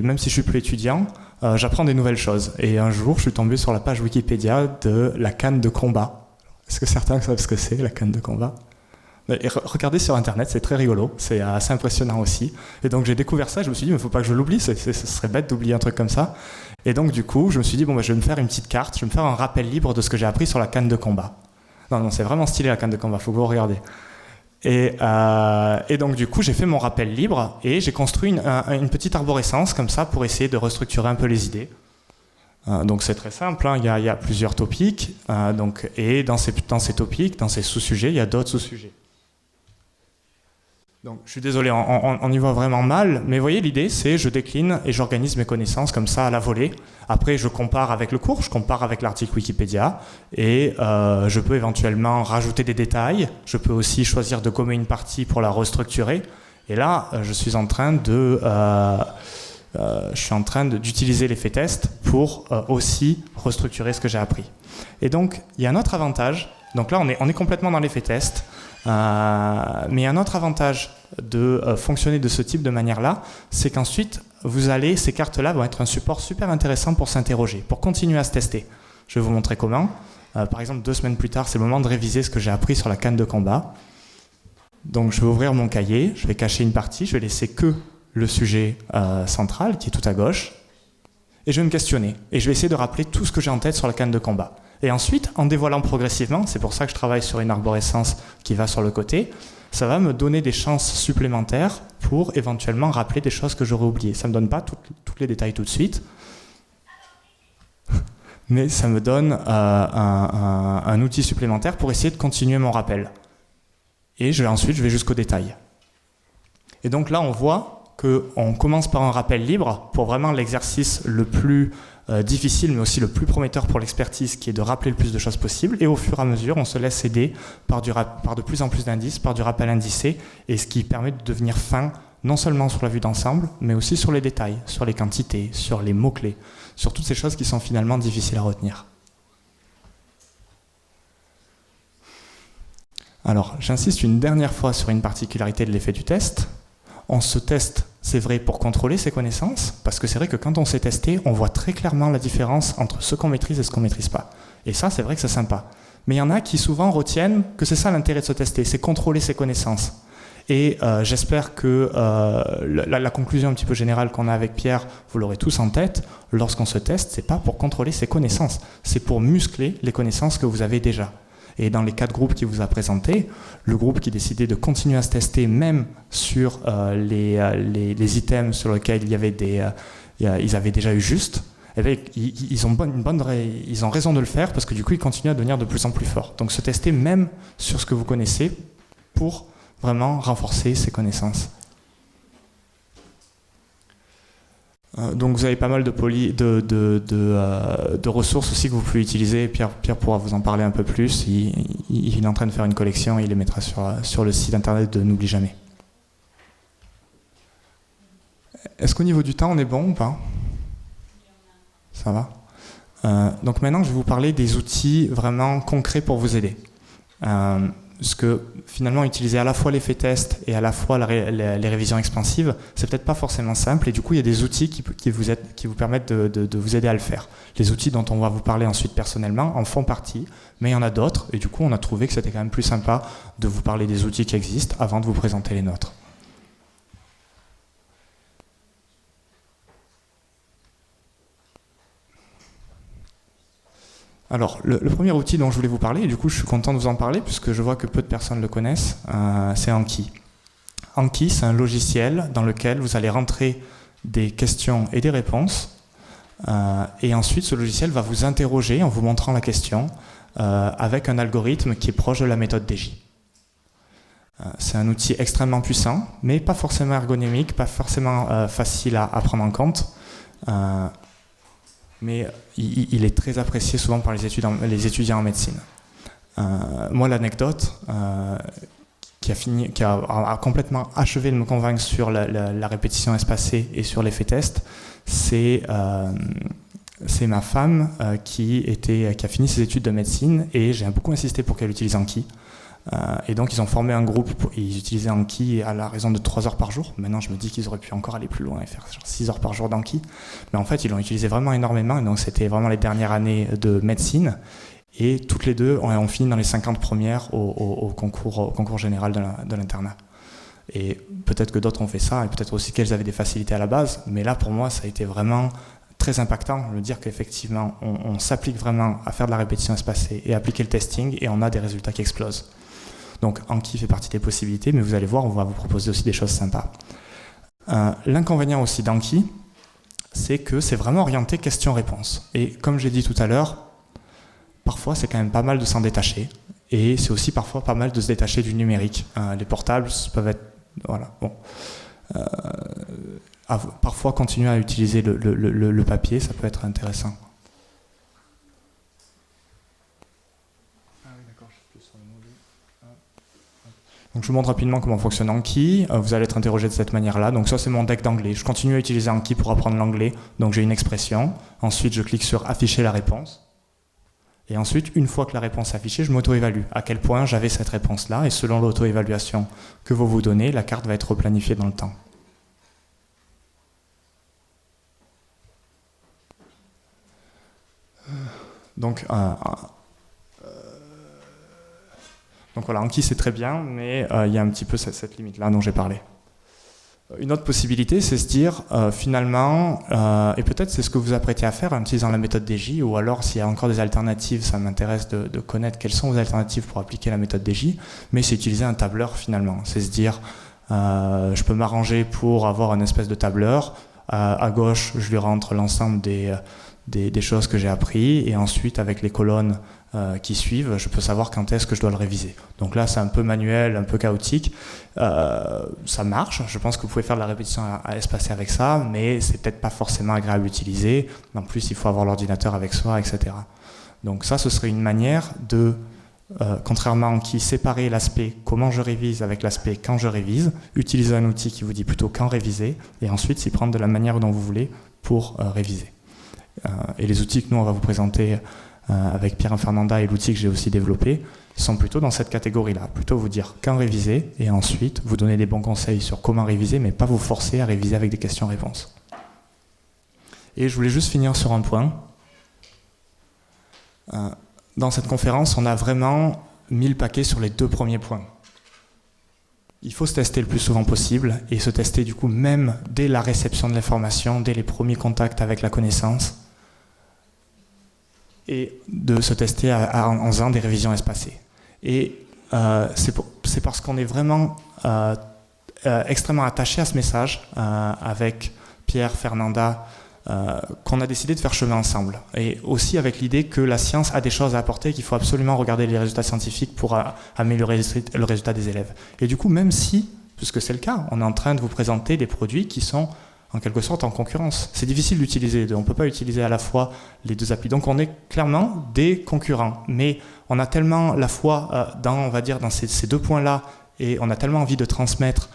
même si je suis plus étudiant, j'apprends des nouvelles choses. Et un jour, je suis tombé sur la page Wikipédia de la canne de combat. Est-ce que certains savent ce que c'est, la canne de combat? Et regardez sur Internet, c'est très rigolo, c'est assez impressionnant aussi. Et donc j'ai découvert ça, je me suis dit, mais il ne faut pas que je l'oublie, ce serait bête d'oublier un truc comme ça. Et donc du coup, je me suis dit, bon, je vais me faire une petite carte, je vais me faire un rappel libre de ce que j'ai appris sur la canne de combat. Non, c'est vraiment stylé la canne de combat, il faut que vous regardiez. Et donc du coup, j'ai fait mon rappel libre et j'ai construit une petite arborescence comme ça pour essayer de restructurer un peu les idées. Donc c'est très simple, hein, il y a plusieurs topics, et dans ces topics, dans ces sous-sujets, il y a d'autres sous-sujets. Donc je suis désolé, on y voit vraiment mal, mais vous voyez, l'idée c'est je décline et j'organise mes connaissances comme ça à la volée. Après je compare avec le cours, je compare avec l'article Wikipédia, et je peux éventuellement rajouter des détails, je peux aussi choisir de gommer une partie pour la restructurer, et là je suis en train d'utiliser l'effet test pour aussi restructurer ce que j'ai appris. Et donc il y a un autre avantage, donc là on est complètement dans l'effet test. Mais un autre avantage de fonctionner de ce type de manière-là, c'est qu'ensuite, ces cartes-là vont être un support super intéressant pour s'interroger, pour continuer à se tester. Je vais vous montrer comment. Par exemple, 2 semaines plus tard, c'est le moment de réviser ce que j'ai appris sur la canne de combat. Donc, je vais ouvrir mon cahier, je vais cacher une partie, je vais laisser que le sujet central, qui est tout à gauche, et je vais me questionner. Et je vais essayer de rappeler tout ce que j'ai en tête sur la canne de combat. Et ensuite, en dévoilant progressivement, c'est pour ça que je travaille sur une arborescence qui va sur le côté, ça va me donner des chances supplémentaires pour éventuellement rappeler des choses que j'aurais oubliées. Ça ne me donne pas tous les détails tout de suite, mais ça me donne un outil supplémentaire pour essayer de continuer mon rappel. Et ensuite, je vais jusqu'au détail. Et donc là, on voit qu'on commence par un rappel libre pour vraiment l'exercice le plus difficile, mais aussi le plus prometteur pour l'expertise, qui est de rappeler le plus de choses possible. Et au fur et à mesure, on se laisse aider par de plus en plus d'indices, par du rappel indicé, et ce qui permet de devenir fin, non seulement sur la vue d'ensemble, mais aussi sur les détails, sur les quantités, sur les mots-clés, sur toutes ces choses qui sont finalement difficiles à retenir. Alors, j'insiste une dernière fois sur une particularité de l'effet du test. On se teste, c'est vrai, pour contrôler ses connaissances, parce que c'est vrai que quand on s'est testé, on voit très clairement la différence entre ce qu'on maîtrise et ce qu'on ne maîtrise pas. Et ça, c'est vrai que c'est sympa. Mais il y en a qui souvent retiennent que c'est ça l'intérêt de se tester, c'est contrôler ses connaissances. Et j'espère que la conclusion un petit peu générale qu'on a avec Pierre, vous l'aurez tous en tête, lorsqu'on se teste, c'est pas pour contrôler ses connaissances, c'est pour muscler les connaissances que vous avez déjà. Et dans les 4 groupes qu'il vous a présentés, le groupe qui décidait de continuer à se tester même sur les items sur lesquels ils avaient déjà eu juste, eh bien, ils ont raison de le faire parce que du coup ils continuent à devenir de plus en plus forts. Donc se tester même sur ce que vous connaissez pour vraiment renforcer ses connaissances. Donc vous avez pas mal de ressources aussi que vous pouvez utiliser. Pierre pourra vous en parler un peu plus. Il est en train de faire une collection et il les mettra sur le site internet de N'oublie jamais. Est-ce qu'au niveau du temps on est bon ou pas? Ça va. Donc maintenant je vais vous parler des outils vraiment concrets pour vous aider. puisque finalement utiliser à la fois l'effet test et à la fois les révisions expansives, c'est peut-être pas forcément simple, et du coup il y a des outils qui vous permettent de vous aider à le faire. Les outils dont on va vous parler ensuite personnellement en font partie, mais il y en a d'autres, et du coup on a trouvé que c'était quand même plus sympa de vous parler des outils qui existent avant de vous présenter les nôtres. Alors, le premier outil dont je voulais vous parler, et du coup je suis content de vous en parler puisque je vois que peu de personnes le connaissent, c'est Anki. Anki, c'est un logiciel dans lequel vous allez rentrer des questions et des réponses, et ensuite ce logiciel va vous interroger en vous montrant la question avec un algorithme qui est proche de la méthode DJ. C'est un outil extrêmement puissant, mais pas forcément ergonomique, pas forcément facile à prendre en compte. Mais il est très apprécié souvent par les étudiants en médecine. Moi, l'anecdote qui a complètement achevé de me convaincre sur la répétition espacée et sur l'effet test, c'est ma femme qui a fini ses études de médecine, et j'ai beaucoup insisté pour qu'elle utilise Anki. Et donc ils ont formé un groupe, ils utilisaient Anki à la raison de 3 heures par jour. Maintenant je me dis qu'ils auraient pu encore aller plus loin et faire genre 6 heures par jour d'Anki. Mais en fait ils l'ont utilisé vraiment énormément, et donc c'était vraiment les dernières années de médecine. Et toutes les deux ont fini dans les 50 premières au concours général de l'internat. Et peut-être que d'autres ont fait ça, et peut-être aussi qu'elles avaient des facilités à la base, mais là pour moi ça a été vraiment très impactant de dire qu'effectivement on s'applique vraiment à faire de la répétition espacée et à appliquer le testing, et on a des résultats qui explosent. Donc Anki fait partie des possibilités, mais vous allez voir, on va vous proposer aussi des choses sympas. L'inconvénient aussi d'Anki, c'est que c'est vraiment orienté question-réponse. Et comme j'ai dit tout à l'heure, parfois c'est quand même pas mal de s'en détacher, et c'est aussi parfois pas mal de se détacher du numérique. Les portables peuvent être... Voilà, bon. Parfois continuer à utiliser le papier, ça peut être intéressant. Donc je vous montre rapidement comment fonctionne Anki. Vous allez être interrogé de cette manière-là. Donc ça c'est mon deck d'anglais. Je continue à utiliser Anki pour apprendre l'anglais. Donc j'ai une expression. Ensuite je clique sur afficher la réponse. Et ensuite, une fois que la réponse est affichée, je m'auto-évalue. À quel point j'avais cette réponse-là. Et selon l'auto-évaluation que vous donnez, la carte va être replanifiée dans le temps. Donc voilà, Anki c'est très bien, mais il y a un petit peu cette limite-là dont j'ai parlé. Une autre possibilité, c'est se dire finalement, et peut-être c'est ce que vous apprêtez à faire en utilisant la méthode DJ, ou alors s'il y a encore des alternatives, ça m'intéresse de connaître quelles sont vos alternatives pour appliquer la méthode DJ, mais c'est utiliser un tableur finalement. C'est se dire, je peux m'arranger pour avoir une espèce de tableur, à gauche je lui rentre l'ensemble des choses que j'ai appris, et ensuite avec les colonnes qui suivent, je peux savoir quand est-ce que je dois le réviser. Donc là c'est un peu manuel, un peu chaotique, ça marche, je pense que vous pouvez faire de la répétition à espacée avec ça, mais c'est peut-être pas forcément agréable à utiliser, en plus il faut avoir l'ordinateur avec soi, etc. Donc ça ce serait une manière de, contrairement à Anki, séparer l'aspect comment je révise avec l'aspect quand je révise, utiliser un outil qui vous dit plutôt quand réviser, et ensuite s'y prendre de la manière dont vous voulez pour réviser. Et les outils que nous on va vous présenter avec Pierre Fernanda et l'outil que j'ai aussi développé sont plutôt dans cette catégorie-là, plutôt vous dire quand réviser, et ensuite vous donner des bons conseils sur comment réviser, mais pas vous forcer à réviser avec des questions-réponses. Et je voulais juste finir sur un point. Dans cette conférence, on a vraiment mis le paquet sur les 2 premiers points. Il faut se tester le plus souvent possible, et se tester du coup même dès la réception de l'information, dès les premiers contacts avec la connaissance, et de se tester en faisant des révisions espacées. Et c'est parce qu'on est vraiment extrêmement attaché à ce message avec Pierre, Fernanda, qu'on a décidé de faire chemin ensemble. Et aussi avec l'idée que la science a des choses à apporter, qu'il faut absolument regarder les résultats scientifiques pour améliorer le résultat des élèves. Et du coup, même si, puisque c'est le cas, on est en train de vous présenter des produits qui sont en quelque sorte en concurrence. C'est difficile d'utiliser les deux, on ne peut pas utiliser à la fois les 2 applis. Donc on est clairement des concurrents, mais on a tellement la foi dans ces 2 points-là, et on a tellement envie de transmettre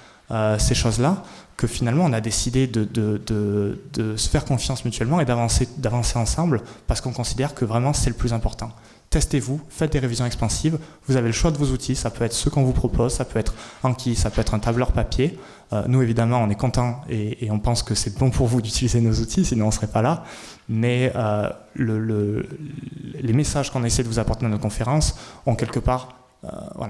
ces choses-là que finalement on a décidé de se faire confiance mutuellement et d'avancer ensemble parce qu'on considère que vraiment c'est le plus important. Testez-vous, faites des révisions expansives, vous avez le choix de vos outils, ça peut être ceux qu'on vous propose, ça peut être Anki, ça peut être un tableur papier. Nous évidemment on est contents et on pense que c'est bon pour vous d'utiliser nos outils, sinon on ne serait pas là. Mais les messages qu'on essaie de vous apporter dans nos conférences ont quelque part ont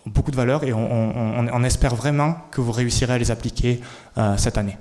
beaucoup de valeur et on espère vraiment que vous réussirez à les appliquer cette année.